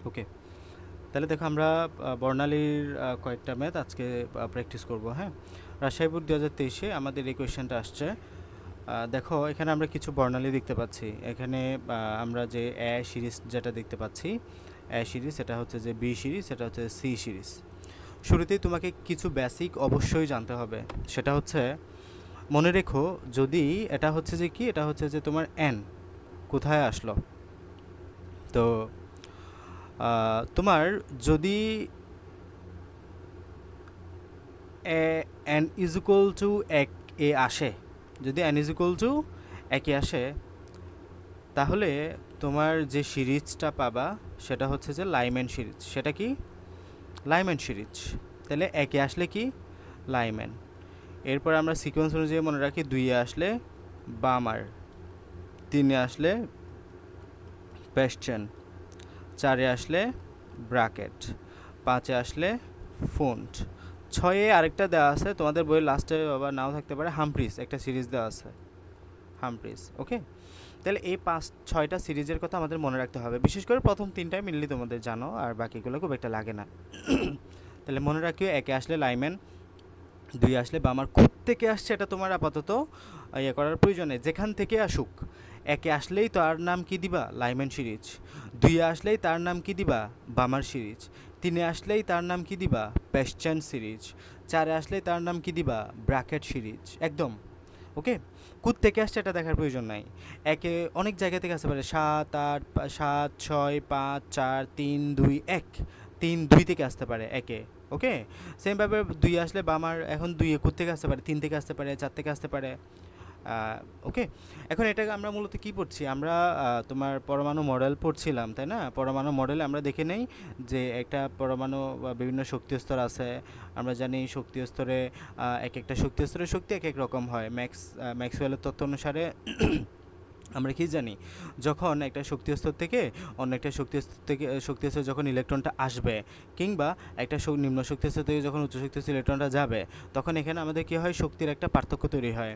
ওকে, তাহলে দেখো আমরা বর্ণালীর কয়েকটা ম্যাথ আজকে প্র্যাকটিস করব। হ্যাঁ, রাজশাহী বোর্ড 2023-এ আমাদের এই কোয়েশ্চেনটা আসছে। দেখো এখানে আমরা কিছু বর্ণালী দেখতে পাচ্ছি। এখানে আমরা যে এ সিরিজ যেটা দেখতে পাচ্ছি, এ সিরিজ, এটা হচ্ছে যে বি সিরিজ, এটা হচ্ছে সি সিরিজ। শুরুতেই তোমাকে কিছু বেসিক অবশ্যই জানতে হবে। সেটা হচ্ছে মনে রেখো, যদি এটা হচ্ছে যে কি, এটা হচ্ছে যে তোমার এন কোথায় আসলো। তো তোমার যদি এন ইজ ইকুয়াল টু এক এ আসে, যদি এন ইজ ইকুয়াল টু একে আসে, তাহলে তোমার যে সিরিজটা পাবা সেটা হচ্ছে যে লাইম্যান সিরিজ। সেটা কি? Lyman series. তাহলে একে আসলে কি? লাইম্যান। এরপর আমরা সিকোয়েন্স অনুযায়ী মনে রাখি, 2-এ আসলে বামার, 3-এ আসলে পেশ্চেন, 4-এ আসলে ব্রাকেট, 5-এ আসলে ফোন্ট, 6-এ আরেকটা দেওয়া আছে তোমাদের বইয়ের লাস্টে, আবার নাও থাকতে পারে, হামপ্রিস একটা সিরিজ দেওয়া আছে, হামপ্রিস। ওকে, তাহলে এই 5-6টা সিরিজের কথা আমাদের মনে রাখতে হবে। বিশেষ করে প্রথম 3টায় মিললে তোমাদের জানো, আর বাকিগুলো খুব একটা লাগে না। তাহলে মনে রাখিও, একে আসলে লাইম্যান, 2 আসলে বামার। থেকে আসছে এটা তোমার আপাতত ইয়ে করার প্রয়োজন নেই, যেখান থেকে আসুক। একে আসলেই তার নাম কি দিবা? Lyman series. 2-এ আসলেই তার নাম কি দিবা? বামার সিরিজ। 3-এ আসলেই তার নাম কি দিবা? পেশ্চেন সিরিজ। 4-এ আসলেই তার নাম কি দিবা? Bracket series. একদম ওকে। থেকে আসছে এটা দেখার প্রয়োজন নাই। একে অনেক জায়গা থেকে আসতে পারে, 7, 8, 7, 6, 5, 4, 3, 2, 1, 3, 2 থেকে আসতে পারে একে। ওকে, সেমভাবে 2 আসলে বামার, এখন 2-এ থেকে আসতে পারে, 3 থেকে আসতে পারে, 4 থেকে আসতে পারে। ওকে, এখন এটাকে আমরা মূলত কি পড়ছি, আমরা তোমার পরমাণু মডেল পড়ছিলাম, তাই না? পরমাণু মডেলে আমরা দেখে নেই যে একটা পরমাণু বিভিন্ন শক্তি স্তর আছে। আমরা জানি শক্তি স্তরে এক একটা শক্তি স্তরের শক্তি এক এক রকম হয়। ম্যাক্সওয়েলের তত্ত্ব অনুসারে আমরা কি জানি, যখন একটা শক্তি স্তর থেকে অন্য একটা শক্তি স্তর যখন ইলেকট্রনটা আসবে, কিংবা একটা নিম্ন শক্তি স্তর থেকে যখন উচ্চ শক্তি স্তর ইলেকট্রনটা যাবে, তখন এখানে আমাদের কী হয়, শক্তির একটা পার্থক্য তৈরি হয়।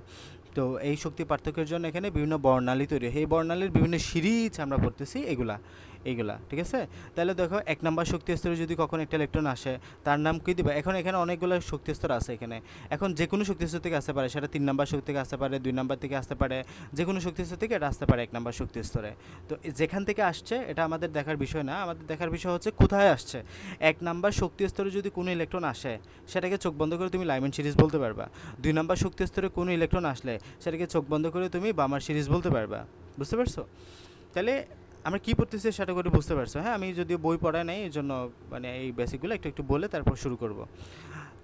তো এই শক্তি পার্থক্যের জন্য এখানে বিভিন্ন বর্ণালী তৈরি হয়। এই বর্ণালীর বিভিন্ন সিরিজ আমরা পড়তেছি, এইগুলা ঠিক আছে। তাহলে দেখো, 1 নম্বর শক্তি স্তরে যদি কখন একটা ইলেকট্রন আসে, তার নাম কী দিবে? এখন এখানে অনেকগুলো শক্তি স্তর আছে এখানে। এখন যে কোনো শক্তি স্তর থেকে আসতে পারে, সেটা 3 নম্বর শক্তি থেকে আসতে পারে, 2 নম্বর থেকে আসতে পারে, যে কোনো শক্তি স্তর থেকে এটা আসতে পারে 1 নম্বর শক্তি স্তরে। তো যেখান থেকে আসছে এটা আমাদের দেখার বিষয় না, আমাদের দেখার বিষয় হচ্ছে কোথায় আসছে। 1 নম্বর শক্তি স্তরে যদি কোনো ইলেকট্রন আসে, সেটাকে চোখ বন্ধ করে তুমি লাইম্যান সিরিজ বলতে পারবা। 2 নম্বর শক্তি স্তরে কোনো ইলেকট্রন আসলে সেটাকে চোখ বন্ধ করে তুমি বামার সিরিজ বলতে পারবা। বুঝতে পারছো? তাহলে আমরা কী পড়তেছি সেটা করে বুঝতে পারছো? হ্যাঁ, আমি যদিও বই পড়া নেই, এই জন্য মানে এই বেসিকগুলো একটু একটু বলে তারপর শুরু করব।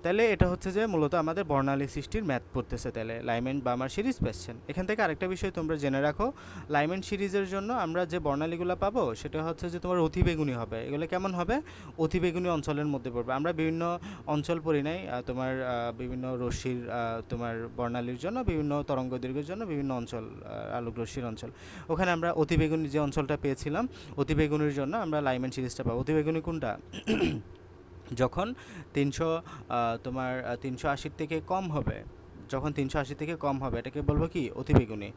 তাহলে এটা হচ্ছে যে মূলত আমাদের বর্ণালী সৃষ্টির ম্যাথ পড়তেছে। তাহলে লাইম্যান বামার সিরিজ পেয়েছেন। এখান থেকে আরেকটা বিষয় তোমরা জেনে রাখো, লাইম্যান সিরিজের জন্য আমরা যে বর্ণালীগুলো পাবো সেটা হচ্ছে যে তোমার অতিবেগুনি হবে। এগুলো কেমন হবে? অতিবেগুনি অঞ্চলের মধ্যে পড়বে। আমরা বিভিন্ন অঞ্চল পড়ি নাই, তোমার বিভিন্ন রশ্মির তোমার বর্ণালীর জন্য, বিভিন্ন তরঙ্গ দৈর্ঘ্যের জন্য বিভিন্ন অঞ্চল, আলোক রশ্মির অঞ্চল, ওখানে আমরা অতিবেগুনি যে অঞ্চলটা পেয়েছিলাম, অতিবেগুনির জন্য আমরা লাইম্যান সিরিজটা পাবো। অতিবেগুনি কোনটা? যখন 300 তোমার 380 থেকে কম হবে, যখন 380 থেকে কম হবে এটাকে বলবো কি? অতিবেগুনি।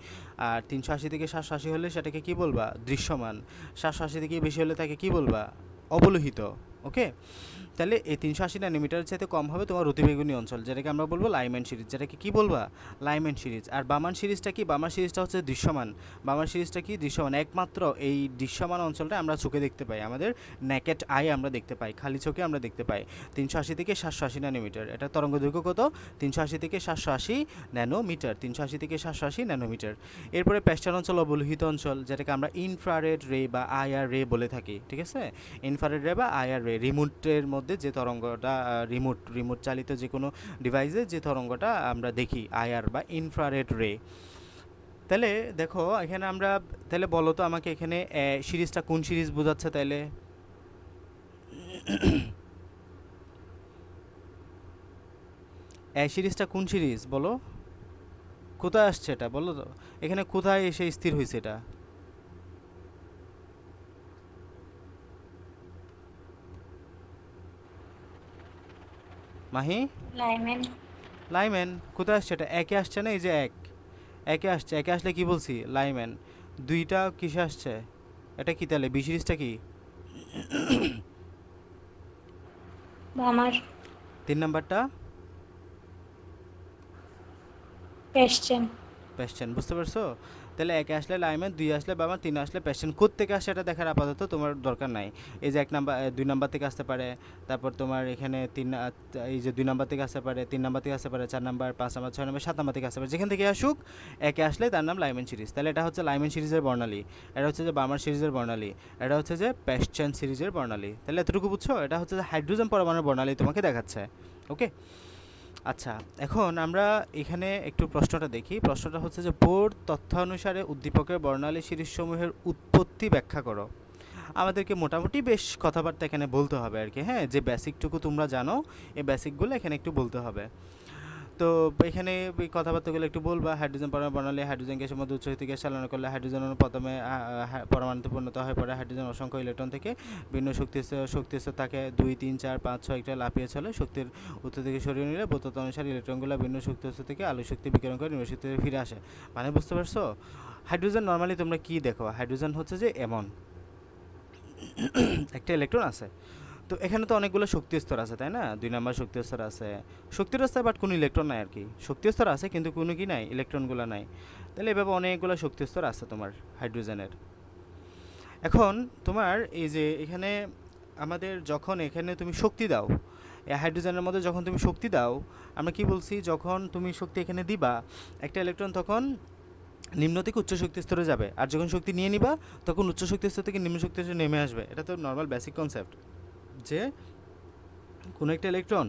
আর 380 থেকে 780 হলে সেটাকে কি বলবা? দৃশ্যমান। 780 থেকে বেশি হলে তাকে কি বলবা? অবলোহিত। ওকে, তাহলে এই 380 ন্যানোমিটার চাইতে কম হবে তোমার অতিবেগুনি অঞ্চল, যেটাকে আমরা বলবো লাইম্যান সিরিজ। যেটাকে কি বলবা? Lyman series. আর বামান সিরিজটা কি? বামান সিরিজটা হচ্ছে দৃশ্যমান। বামান সিরিজটা কি? দৃশ্যমান। একমাত্র এই দৃশ্যমান অঞ্চলটা আমরা চোখে দেখতে পাই, আমাদের নেকেট আই আমরা দেখতে পাই, খালি চোখে আমরা দেখতে পাই। 380 থেকে 780 ন্যানোমিটার, এটা তরঙ্গ দৈর্ঘ্য কত? 380 থেকে 780 ন্যানোমিটার, 380 থেকে 780 ন্যানোমিটার। এরপরে প্যাস্টার অঞ্চল, অবলোহিত অঞ্চল, যেটাকে আমরা ইনফ্রারেড রে বা আইআর রে বলে থাকি। ঠিক আছে, ইনফ্রারেড রে বা আইআর রে, রিমোটের মধ্যে যে তরঙ্গটা, রিমোট চালিত যে কোনো ডিভাইসে যে তরঙ্গটা আমরা দেখি, আইআর বা ইনফ্রারেড রে। তাহলে দেখো এখানে আমরা, তাহলে বলো তো আমাকে এখানে সিরিজটা কোন সিরিজ বোঝাচ্ছে? তাহলে সিরিজটা কোন সিরিজ বলো? কোথায় আসছে এটা বলো তো, এখানে কোথায় এসে স্থির হয়েছে এটা? মাহি? লাইমেন। লাইম্যান। কোথায় আসছে এটা? একে আসছে না? এই যে একে আসছে, একে আসলে কি বলছি? লাইম্যান। 2টা কিসে আসছে? এটা কি তাহলে? বি সিরিজটা কি? বামার। 3 নাম্বারটা পেস্টেন। পেশেন্ট, বুঝতে পারছো? তাহলে 1 আসলে লাইম্যান, 2 আসলে বামার, 3 আসলে পেশেন্ট। কোত্থেকে আসে এটা দেখার আপাতত তোমার দরকার নাই। এই যে 1 নাম্বার 2 নাম্বার থেকে আসতে পারে, তারপর তোমার এখানে 3 এই যে 2 নাম্বার থেকে আসতে পারে, 3 নাম্বার থেকে আসতে পারে, 4 নাম্বার, 5 নাম্বার, 6 নাম্বার, 7 নাম্বার থেকে আসতে পারে। যেখান থেকে আসুক 1 আসলে তার নাম লাইম্যান সিরিজ। তাহলে এটা হচ্ছে লাইম্যান সিরিজের বর্ণালী, এটা হচ্ছে যে বামার সিরিজের বর্ণালী, এটা হচ্ছে যে পেশেন্ট সিরিজের বর্ণালী। তাহলে এতটুকু বুঝছো? এটা হচ্ছে যে হাইড্রোজেন পরমাণুর বর্ণালী তোমাকে দেখাচ্ছে। ওকে, আচ্ছা, এখন আমরা এখানে একটু প্রশ্নটা দেখি। প্রশ্নটা হচ্ছে যে বোর্ড তথ্যানুসারে উদ্দীপকের বর্ণালী সিরিজসমূহের উৎপত্তি ব্যাখ্যা করো। আমাদেরকে মোটামুটি বেশ কথাবার্তা এখানে বলতে হবে আর কি, হ্যাঁ, যে বেসিকটুকু তোমরা জানো এই বেসিকগুলো এখানে একটু বলতে হবে। তো এখানে এই কথাবার্তাগুলো একটু বলবা। হাইড্রোজেন পরমাণু বর্ণালী, হাইড্রোজেন গ্যাসের মধ্যে উচ্চ হইতে গ্যাস চালনা করলে হাইড্রোজেন অণু প্রথমে পরমাণুতে পরিণত হয়ে পড়ে। হাইড্রোজেন অসংখ্য ইলেকট্রন থেকে ভিন্ন শক্তিস্তর থাকে 2, 3, 4, 5, 6 একটা লাফিয়ে চলে। শক্তির উত্তর থেকে সরিয়ে নিলে বৈদ্যুত অনুসারে ইলেকট্রনগুলো ভিন্ন শক্তিস্তর থেকে আলোক শক্তি বিকিরণ করে নিম্ন শক্তিতে ফিরে আসে। মানে বুঝতে পারছো? হাইড্রোজেন নর্মালি তোমরা কি দেখো? হাইড্রোজেন হচ্ছে যে এমন একটা ইলেকট্রন আছে। তো এখানে তো অনেকগুলো শক্তি স্তর আছে, তাই না? 2 নাম্বার শক্তি স্তর আছে, শক্তির স্তর, বাট কোনো ইলেকট্রন নাই আর কি। শক্তি স্তর আছে কিন্তু কোনো কি নাই, ইলেকট্রনগুলো নাই। তাহলে এভাবে অনেকগুলো শক্তি স্তর আছে তোমার হাইড্রোজেনের। এখন তোমার এই যে এখানে আমাদের যখন এখানে তুমি শক্তি দাও, এই হাইড্রোজেনের মধ্যে যখন তুমি শক্তি দাও, আমরা কি বলছি, যখন তুমি শক্তি এখানে দিবা একটা ইলেকট্রন তখন নিম্ন থেকে উচ্চ শক্তি স্তরে যাবে, আর যখন শক্তি নিয়ে নিবা তখন উচ্চ শক্তি স্তর থেকে নিম্ন শক্তি স্তরে নেমে আসবে। এটা তো নর্মাল বেসিক কনসেপ্ট, যে কোনো একটা ইলেকট্রন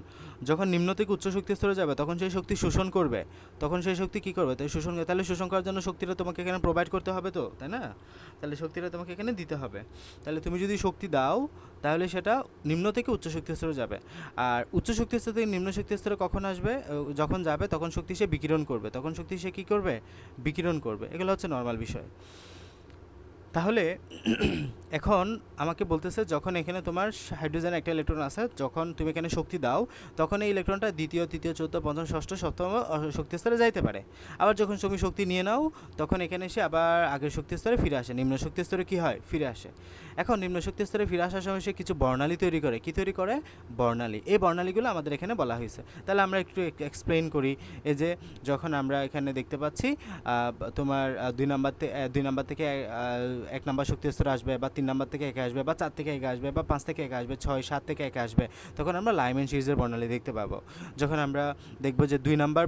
যখন নিম্ন থেকে উচ্চ শক্তি স্তরে যাবে তখন সেই শক্তি শোষণ করবে। তখন সেই শক্তি কী করবে? তাই শোষণ, তাহলে শোষণ করার জন্য শক্তিটা তোমাকে এখানে প্রোভাইড করতে হবে তো, তাই না? তাহলে শক্তিটা তোমাকে এখানে দিতে হবে। তাহলে তুমি যদি শক্তি দাও তাহলে সেটা নিম্ন থেকে উচ্চ শক্তি স্তরে যাবে। আর উচ্চ শক্তি স্তর থেকে নিম্ন শক্তি স্তরে কখন আসবে? যখন যাবে তখন শক্তি সে বিকিরণ করবে। তখন শক্তি সে কী করবে? বিকিরণ করবে। এগুলো হচ্ছে নর্মাল বিষয়। তাহলে এখন আমাকে বলতেছে যখন এখানে তোমার হাইড্রোজেন একটা ইলেকট্রন আছে, যখন তুমি এখানে শক্তি দাও তখন এই ইলেকট্রনটা দ্বিতীয়, তৃতীয়, চতুর্থ, পঞ্চম, ষষ্ঠ, সপ্তম শক্তি স্তরে যাইতে পারে। আবার যখন তুমি শক্তি নিয়ে নাও তখন এখানে এসে আবার আগের শক্তি স্তরে ফিরে আসে, নিম্ন শক্তি স্তরে কী হয়? ফিরে আসে। এখন নিম্ন শক্তি স্তরে ফিরে আসার সময় সে কিছু বর্ণালী তৈরি করে। কী তৈরি করে? বর্ণালী। এই বর্ণালীগুলো আমাদের এখানে বলা হয়েছে। তাহলে আমরা একটু এক্সপ্লেইন করি। এই যে যখন আমরা এখানে দেখতে পাচ্ছি তোমার 2 নাম্বার থেকে 1 নাম্বার শক্তি স্তরে আসবে, বা 3 নাম্বার থেকে 1 আসবে, বা 4 থেকে 1 আসবে, বা 5 থেকে 1 আসবে, 6, 7 থেকে 1 আসবে, তখন আমরা লাইম্যান সিরিজের বর্ণালী দেখতে পাবো। যখন আমরা দেখবো যে 2 নাম্বার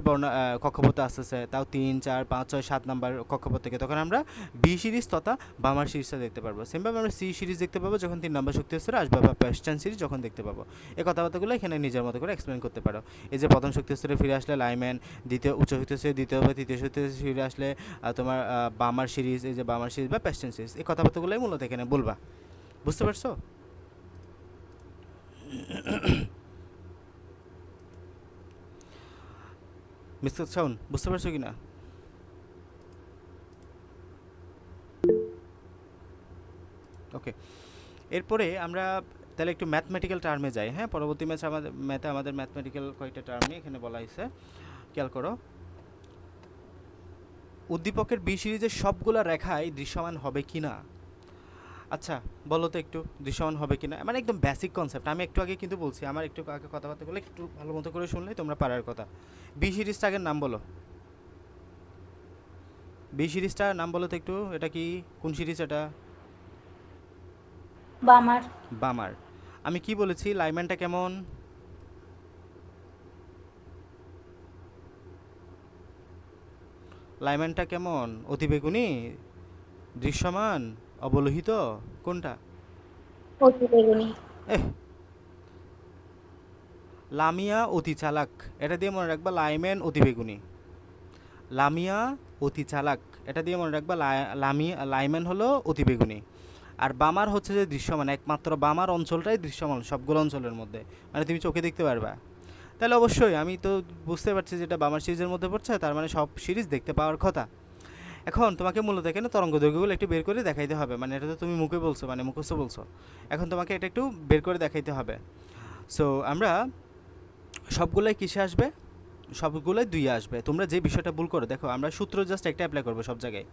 কক্ষপথে আসতেছে, তাও 3, 4, 5, 6, 7 নাম্বার কক্ষপথ থেকে, তখন আমরা বি সিরিজ তথা বামার সিরিজটা দেখতে পারবো। সেমভাবে আমরা সি সিরিজ দেখতে পাবো যখন 3 নাম্বার শক্তি স্তরে আসবে, বা পেস্টান সিরিজ যখন দেখতে পাবো। এই কথাবার্তাগুলো এখানে নিজের মতো করে এক্সপ্লেন করতে পারো। এই যে প্রথম শক্তি স্তরে ফিরে আসলে লাইম্যান, দ্বিতীয় উচ্চ শক্তি স্তরে দ্বিতীয় বা তৃতীয় শক্তি স্তরে ফিরে আসলে তোমার বামার সিরিজ, এই যে বামার সিরিজ বা পেস্টান সিরিজ, এই কথাবার্তাগুলোই মূলত এখানে বলবা। বুঝতে পারছো? মিস্টার শাওন, বুঝতে পারছো কি না? ওকে, এরপরে আমরা তাহলে একটু ম্যাথমেটিক্যাল টার্মে যাই। হ্যাঁ, পরবর্তী ম্যাথে আমাদের ম্যাথমেটিক্যাল কয়েকটা টার্ম নিয়ে এখানে বলা হয়েছে, খেয়াল করো। উদ্দীপকের বি সিরিজের সবগুলা রেখাই দৃশ্যমান হবে কি না? আচ্ছা, বলো তো একটু দৃশ্যমান হবে কিনা, মানে একদম বেসিক কনসেপ্ট। আমি একটু আগে কিন্তু বলছি, আমার একটু আগে কথাবার্তাগুলো একটু ভালো মতো করে শুনলেই তোমরা পারার কথা। বি সিরিজটা আগের নাম বলো। বি সিরিজটার নাম বলো তো একটু, এটা কি, কোন সিরিজ এটা? বামার। বামার। আমি কি বলেছি, লাইম্যানটা কেমন? লাইম্যানটা কেমন? অতিবেগুনি, দৃশ্যমান, অবলোহিত, কোনটা? অতি বেগুনি। এহ, লামিয়া অতি চালাক, এটা দিয়ে মনে রাখবা। লাইম্যান অতিবেগুনি, লামিয়া অতি চালাক, এটা দিয়ে মনে রাখবা। লাইম্যান হলো অতিবেগুনি। আর বামার হচ্ছে যে দৃশ্যমান, একমাত্র বামার অঞ্চলটাই দৃশ্যমান সবগুলো অঞ্চলের মধ্যে, মানে তুমি চোখে দেখতে পারবা। তাহলে অবশ্যই আমি তো বুঝতে পারছি যেটা বামার সিরিজের মধ্যে পড়ছে, তার মানে সব সিরিজ দেখতে পাওয়ার কথা। এখন তোমাকে মূলত এখানে তরঙ্গ দৈর্ঘ্যগুলো একটু বের করে দেখাইতে হবে। মানে এটা তো তুমি মুখে বলছো, মানে মুখস্থ বলছো, এখন তোমাকে এটা একটু বের করে দেখাইতে হবে। সো আমরা সবগুলাই কিসে আসবে? সবগুলোই 2 আসবে। তোমরা যে বিষয়টা ভুল করো, দেখো আমরা সূত্র জাস্ট একটা অ্যাপ্লাই করবো সব জায়গায়।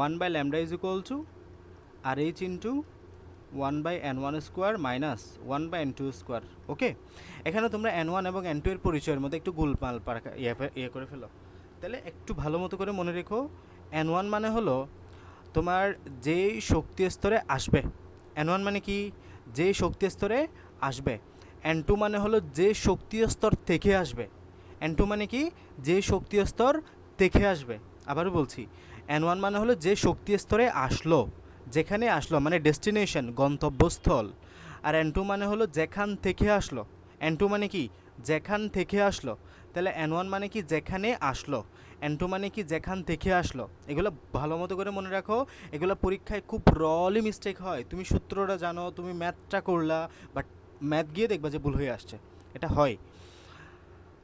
1/λ = RH into 1/n1 square minus 1/n2 square. Okay, এখানে তোমরা n1 এবং n2 এর পরিচয়ের মধ্যে একটু গোলমাল ইয়ে করে ফেলো। তাহলে একটু ভালো মতো করে মনে রেখো, n1 মানে হলো তোমার যেই শক্তি স্তরে আসবে। n1 মানে কি, যেই শক্তি স্তরে আসবে। n2 মানে হলো যে শক্তি স্তর থেকে আসবে। n2 মানে কি, যে শক্তি স্তর থেকে আসবে। আবারও বলছি, n1 মানে হলো যে শক্তি স্তরে আসলো, যেখানে আসলো মানে ডেস্টিনেশন, গন্তব্যস্থল। আর n2 মানে হলো যেখান থেকে আসলো। n2 মানে কি, যেখান থেকে আসলো। তাহলে n1 মানে কি, যেখানে আসলো। n2 মানে কি, যেখান থেকে আসলো। এগুলো ভালো মতো করে মনে রাখো। এগুলো পরীক্ষায় খুব রলি মিস্টেক হয়। তুমি সূত্রটা জানো, তুমি ম্যাথটা করলা, বাট ম্যাথ গিয়ে দেখবা যে ভুল হয়ে আসছে। এটা হয়।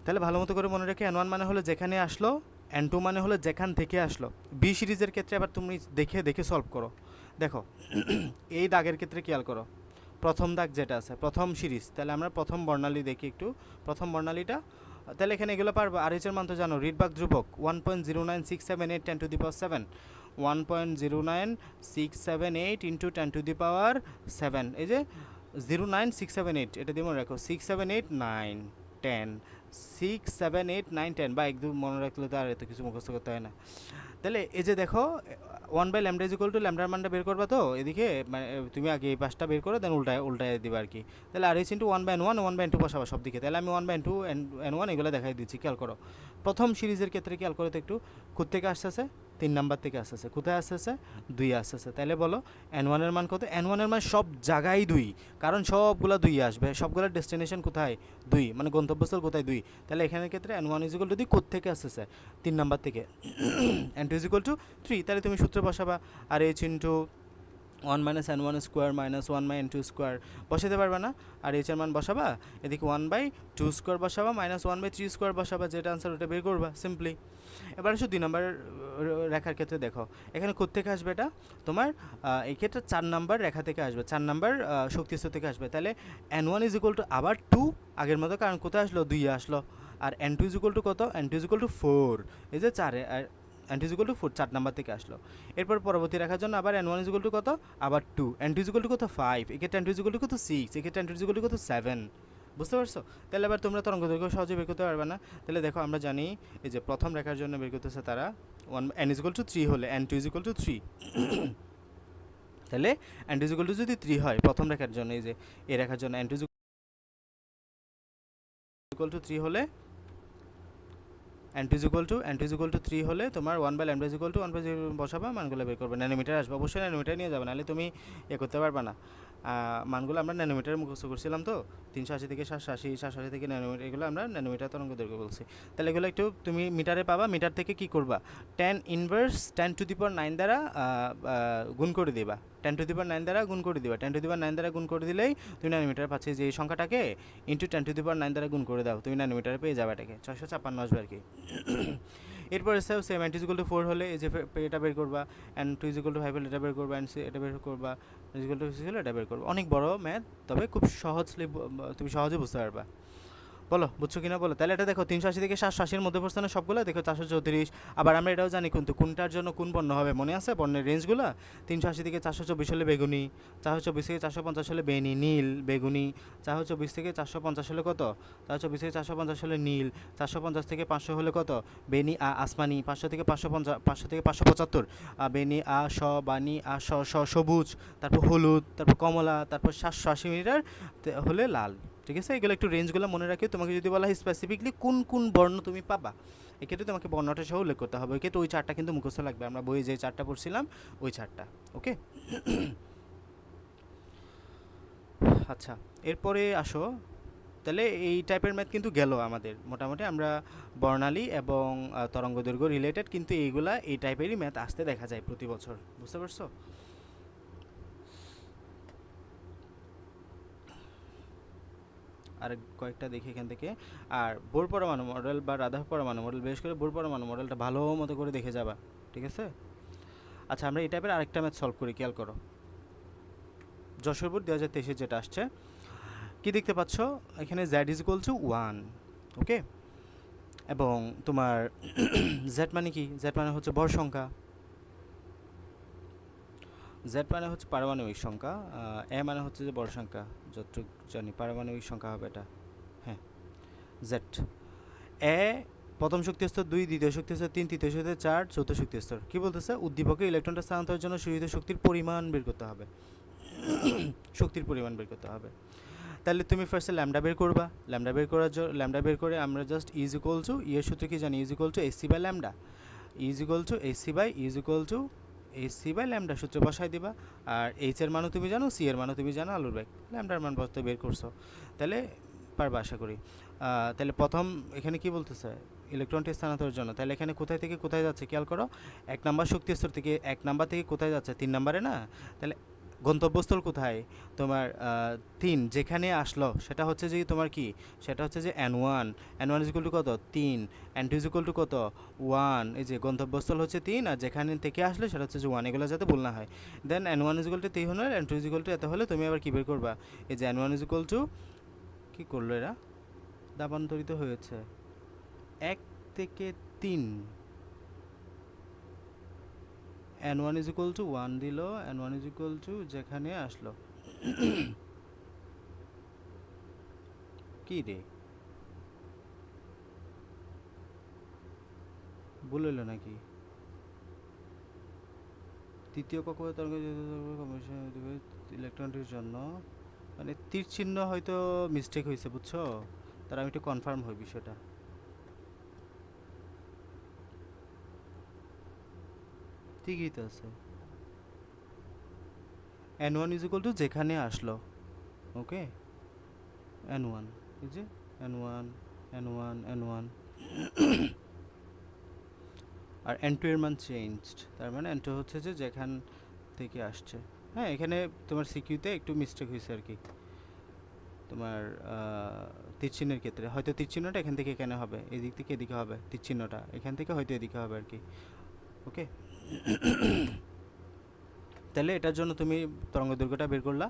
তাহলে ভালো মতো করে মনে রেখে n1 মানে হলো যেখানে আসলো, n2 মানে হলো যেখান থেকে আসলো। বি সিরিজের ক্ষেত্রে আবার তুমি দেখে দেখে সলভ করো। দেখো এই দাগের ক্ষেত্রে খেয়াল করো, প্রথম দাগ যেটা আছে প্রথম সিরিজ, তাহলে আমরা প্রথম বর্ণালী দেখি একটু। প্রথম বর্ণালীটা, তাহলে এখানে এগুলো পারবো। আর এইচের মান তো জানো, রিডবার্গ ধ্রুবক 1.09678 10 to the power 7, 1.09678 into 10 to the power 7। এই যে 09678, এটা দিয়ে মনে রাখো, 678 9 10, 678 9 10, বা একদম মনে রাখলে তো আর এত কিছু মুখস্থ করতে হয় না। তাহলে এই যে দেখো, 1/λ ইকুয়াল টু ল্যামডার মানটা বের করবা তো এদিকে, মানে তুমি আগে এই পাশটা বের করো, দেন উল্টায় উল্টায় দিবা আর কি। তাহলে আর এইচ ইন্টু 1/n1 1/n2 বসাবা সব দিকে। তাহলে আমি 1/n2 n1 এগুলো দেখাই দিচ্ছি, খেয়াল করো। প্রথম সিরিজের ক্ষেত্রে খেয়াল করো তো একটু, কোথা থেকে আসতেছে, 3 নাম্বার থেকে আসতেছে। কোথায় আসতেছে, 2 আসতেছে। তাহলে বলো n1 এর মান কত। n1 এর মান সব জায়গায় 2, কারণ সবগুলো 2 আসবে, সবগুলোর ডেস্টিনেশন কোথায়, 2, মানে গন্তব্যস্থল কোথায়, 2। তাহলে এখানের ক্ষেত্রে n1 ইকুয়াল টু 2 কোথা থেকে আসতেছে, 3 নাম্বার থেকে, n2 ইকুয়াল টু 3। তাহলে তুমি সূত্র বসাবা, R H into 1 minus n1 square minus 1/n2 square বসাতে পারবে না। আর এইচ এর মান বসাবা, এদিকে 1/2 স্কোয়ার বসাবা মাইনাস 1/3 স্কোয়ার বসাবা, যেটা আনসার ওটা বের করবা সিম্পলি। এবার আসো 2 নম্বর রেখার ক্ষেত্রে। দেখো এখানে কোত্থেকে আসবে, এটা তোমার এই ক্ষেত্রে 4 নাম্বার রেখা থেকে আসবে, 4 নাম্বার শক্তিস্তর থেকে আসবে। তাহলে n1 ইজ ইকুয়াল টু আবার 2 আগের মতো, কারণ কোথায় আসলো, 2 আসলো। আর n2 ইজ ইকুয়াল টু কত, n2 ইজ ইকুয়াল টু 4, এই যে 4, আর n2 is equal two 4 4 number থেকে আসলো। এরপর পরবর্তী রাখার জন্য আবার n1 ইজ ইকুয়াল টু কত, আবার 2, n2 ইজ ইকুয়াল টু কত 5, এক্ষেত্রে n2 ইজ ইকুয়াল টু কত 6, এক্ষেত্রে n2 ইজ ইকুয়াল টু কত 7। বুঝতে পারছো? তাহলে এবার তোমরা তরঙ্গ দৈর্ঘ্য সহজে বের করতে পারবে না। তাহলে দেখো আমরা জানি, এই যে প্রথম রেখার জন্য বের করতেছে তারা, n ইজ ইকুয়াল টু 3 হলে n2 ইজ ইকুয়াল টু 3। তাহলে n2 ইজ ইকুয়াল টু যদি 3 হয় প্রথম রেখার জন্য, এই যে এই রেখার জন্য n2 ইজ ইকুয়াল টু 3 হলে, n2 ইজ ইকুয়াল টু 3 হলে তোমার 1/λ ইজ ইকুয়াল টু 1/0 বসাবা, মানগুলো বের করবে। ন্যানোমিটার আসবে, অবশ্যই ন্যানোমিটার নিয়ে যাবে, নাহলে তুমি করতে পারবে না। মানগুলো আমরা ন্যানোমিটারে মুখস্থ করছিলাম তো, 380 থেকে 780, 780 থেকে ন্যানোমিটার, এগুলো আমরা ন্যানোমিটার তরঙ্গ দৈর্ঘ্য বলছি। তাহলে এগুলো একটু তুমি মিটারে পাবা, মিটার থেকে কি করবা, 10 ইনভার্স 10 টু দি পাওয়ার 9 দ্বারা গুণ করে দিবা, 10 টু দি পাওয়ার 9 দ্বারা গুণ করে দিবা। 10 টু দি পাওয়ার 9 দ্বারা গুণ করে দিলেই তুমি ন্যানোমিটারে পাচ্ছি, যে এই সংখ্যাটাকে ইন্টু 10 টু দি পাওয়ার 9 দ্বারা গুণ করে দাও, তুমি ন্যানোমিটারে পেয়ে যাবে, এটাকে 656 আসবে আর কি। এরপর সেম n2 ইকুয়াল টু 4 হলে এই যে এটা বের করবা, n2 ইকুয়াল টু 5 হলে এটা বের করবা, n এটা বের করবা, ইকুয়াল টু 6 হলে এটা বের করবা। অনেক বড় ম্যাথ, তবে খুব সহজলি তুমি সহজে বুঝতে পারবা। বলো বুঝছো কিনা বলো। তাহলে এটা দেখো 380 থেকে 780-এর মধ্যে পড়ছে না সবগুলো, দেখো 434। আবার আমরা এটাও জানি কিন্তু কোনটার জন্য কোন বর্ণ হবে, মনে আছে বর্ণের রেঞ্জগুলো। 380 থেকে 424 হলে বেগুনি, 424 থেকে 450 হলে বেনি নীল বেগুনি, 424 থেকে 450 হলে কত, 424 থেকে 450 হলে নীল, 450 থেকে 500 হলে কত, বেনি আসমানি, 500 থেকে 550, 500 থেকে 575 বেনি স বানি সবুজ, তারপর হলুদ, তারপর কমলা, তারপর 780 মিটার হলে লাল। ঠিক আছে, এগুলো একটু রেঞ্জগুলো মনে রাখিও। তোমাকে যদি বলা হয় স্পেসিফিকলি কোন কোন বর্ণ তুমি পাবা, এক্ষেত্রে তোমাকে বর্ণটা সহ উল্লেখ করতে হবে। ওই ক্ষেত্রে ওই চারটা কিন্তু মুখস্থ লাগবে, আমরা বইয়ে যে চারটা পড়ছিলাম ওই চারটা। ওকে, আচ্ছা এরপরে আসো। তাহলে এই টাইপের ম্যাথ কিন্তু গেল আমাদের মোটামুটি, আমরা বর্ণালী এবং তরঙ্গদৈর্ঘ্য রিলেটেড, কিন্তু এইগুলা এই টাইপেরই ম্যাথ আসতে দেখা যায় প্রতি বছর। বুঝতে পারছো? আর কয়েকটা দেখি এখান থেকে। আর বোর পরমাণু মডেল বা রাধা পরমাণু মডেল, বিশেষ করে বোর পরমাণু মডেলটা ভালো মতো করে দেখে যাবা, ঠিক আছে? আচ্ছা আমরা এই টাইপের আরেকটা ম্যাথ সলভ করি, খেয়াল করো। যশোর বোর্ড 2023 যেটা আসছে, কি দেখতে পাচ্ছ এখানে z ইজ ইকুয়াল টু 1, ওকে। এবং তোমার z মানে কি, z মানে হচ্ছে ভর সংখ্যা। জেড মানে হচ্ছে পারমাণবিক সংখ্যা, এ মানে হচ্ছে যে বড় সংখ্যা, যতটুকু জানি পারমাণবিক সংখ্যা হবে এটা। হ্যাঁ, জেড। এ প্রথম শক্তি স্তর 2, দ্বিতীয় শক্তি স্তর 3, তৃতীয় শক্তি স্তর 4, চতুর্থ শক্তি স্তর। কী বলতেছে? উদ্দীপকে ইলেকট্রনটা স্থানান্তরের জন্য সৃজিত শক্তির পরিমাণ বের করতে হবে। শক্তির পরিমাণ বের করতে হবে। তাহলে তুমি ফার্স্টে ল্যামডা বের করবা। ল্যামডা বের করে আমরা জাস্ট ইজ ইকুয়াল টু, ইয়ের সূত্র কি জানি? Is equal to AC by lambda. Is equal to AC by lambda সূত্রে বসাই দিবা। আর এইচ এর মানও তুমি জানো, সি এর মানও তুমি জানো, আলুর ব্যাগ ল্যামডার মান বসতে বের করছো, তাহলে পারবা আশা করি। তাহলে প্রথম এখানে কি বলতেছে? ইলেকট্রনটি স্থানান্তরের জন্য। তাহলে এখানে কোথায় থেকে কোথায় যাচ্ছে খেয়াল করো। 1 নাম্বার শক্তি স্তর থেকে 1 নাম্বার থেকে কোথায় যাচ্ছে? 3 নাম্বারে না? তাহলে গন্তব্যস্থল কোথায়? তোমার 3 যেখানে আসলো সেটা হচ্ছে যে তোমার কি? সেটা হচ্ছে যে N1 ইজ ইকুয়াল টু কত? 3। N2 ইজ ইকুয়াল টু কত? 1। এই যে গন্তব্যস্থল হচ্ছে 3 আর যেখানে থেকে আসলে সেটা হচ্ছে যে 1, এগুলো যাতে ভুল না হয়। দেন N1 ইজ ইকুয়াল টু 3 হলে N2 ইজ ইকুয়াল টু এত হলে তুমি আবার কী বের করবা? এই যে N1 ইজ ইকুয়াল টু, কী করলো এরা? দাবান্তরিত হয়েছে 1 থেকে 3। N1 ইজ ইকুয়াল টু 1 দিল, N1 ইজ ইকুয়াল টু যেখানে আসলো। কি রে, ভুল হইল নাকি? তৃতীয় কক্ষপথ তরঙ্গ ইলেকট্রনটির জন্য, মানে তীর চিহ্ন হয়তো মিস্টেক হয়েছে, বুঝছো? তারা আমি একটু কনফার্ম হই বিষয়টা। ঠিকই তো আছে। N1 ইজ ইকুয়াল টু যেখানে আসলো। ওকে, N1 এই যে N1 N1 N1 আর N2 এর মান চেঞ্জড, তার মানে N2 হচ্ছে যে যেখান থেকে আসছে। হ্যাঁ, এখানে তোমার সিকিউতে একটু মিস্টেক হয়েছে আর কি, তোমার তীর চিহ্নের ক্ষেত্রে হয়তো তীর চিহ্নটা এখান থেকে এখানে হবে, এদিক থেকে এদিকে হবে, তীর চিহ্নটা এখান থেকে হয়তো এদিকে হবে আর কি। ওকে, তাহলে এটার জন্য তুমি তরঙ্গ দৈর্ঘ্যটা বের করলা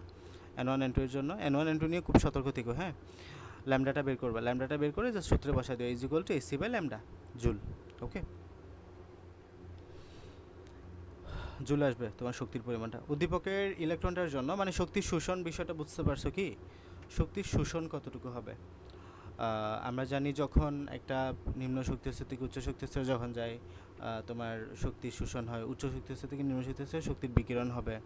N1 N2 এর জন্য। N1 N2 নিয়ে খুব সতর্ক থেকো, হ্যাঁ। ল্যামডাটা বের করবা, ল্যামডাটা বের করে জাস্ট সূত্রে বসাই দিও, is equal to AC by lambda, joule. Okay, joule আসবে তোমার শক্তির পরিমাণটা। উদ্দীপকের ইলেকট্রনটার জন্য মানে শক্তির শোষণ বিষয়টা বুঝতে পারছো কি? শক্তির শোষণ কতটুকু হবে? আমরা জানি যখন একটা নিম্ন শক্তি স্তর থেকে উচ্চ শক্তি স্তরে যখন যায়, তোমার শক্তির শোষণ হয়, উচ্চ শক্তি স্তর থেকে নিম্ন শক্তি স্তরে শক্তির বিকিরণ হবে।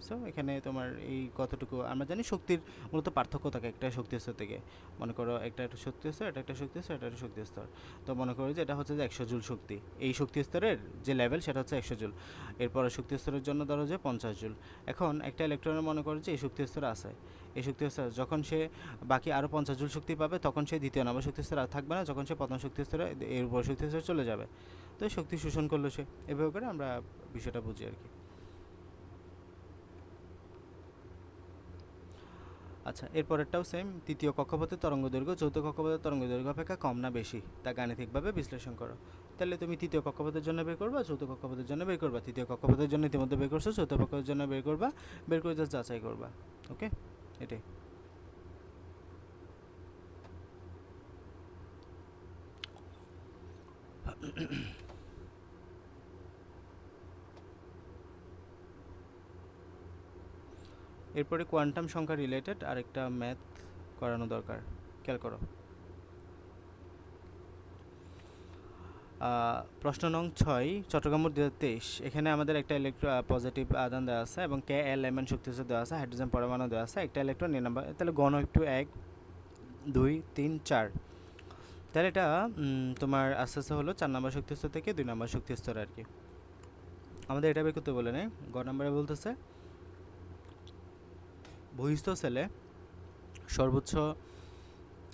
সো এখানে তোমার এই কতটুকু আমরা জানি শক্তির মূলত পার্থক্য থাকে একটা শক্তি স্তর থেকে। মনে করো একটা শক্তি স্তর, এটা একটা শক্তি স্তর, এটা একটা শক্তি স্তর। তো মনে করো যে এটা হচ্ছে যে 100 জুল শক্তি, এই শক্তি স্তরের যে লেভেল সেটা হচ্ছে 100 জুল। এরপরে শক্তি স্তরের জন্য ধরো যে 50 জুল। এখন একটা ইলেকট্রনের মনে করো যে এই শক্তি স্তরে আছে, এই শক্তি স্তর যখন সে বাকি আরও 50 জুল শক্তি পাবে তখন সে দ্বিতীয় নম্বর শক্তি স্তরে আর থাকবে না, যখন সে প্রথম শক্তি স্তরে এর উপর শক্তি স্তরে চলে যাবে। তো শক্তি শোষণ করলো সে, এভাবে করে আমরা বিষয়টা বুঝি আর কি। আচ্ছা, এরপরেরটাও সেম। তৃতীয় কক্ষপথের তরঙ্গ দৈর্ঘ্য চতুর্থ কক্ষপথের তরঙ্গ দৈর্ঘ্য অপেক্ষা কম না বেশি তা গাণিতিকভাবে বিশ্লেষণ করো। তাহলে তুমি তৃতীয় কক্ষপথের জন্য বের করবা, চতুর্থ কক্ষপথের জন্য বের করবা, তৃতীয় কক্ষপথের জন্য ইতিমধ্যে বের করছো, চতুর্থ কক্ষপথের জন্য বের করবা, বের করে জাস্ট যাচাই করবা। ওকে, এটাই। এরপরে কোয়ান্টাম সংখ্যা রিলেটেড আরেকটা ম্যাথ করানো দরকার, খেয়াল করো। প্রশ্ন নং 6 চট্টগ্রাম 2023। এখানে আমাদের একটা পজিটিভ আদান দেওয়া আছে এবং কে এল এমএন শক্তি দেওয়া আছে, হাইড্রোজেন পরমাণু দেওয়া আছে, একটা ইলেকট্রন নিয়ে নাম্বার। তাহলে গণ একটু 1 2 3 4। তাহলে এটা তোমার আস্তে আস্তে হলো 4 নম্বর শক্তি স্তর থেকে 2 নম্বর শক্তি স্তর আর কি। আমাদের এটা বের করতে বলে নেই। গ নম্বরে বলতেছে বহিস্থ সেলে সর্বোচ্চ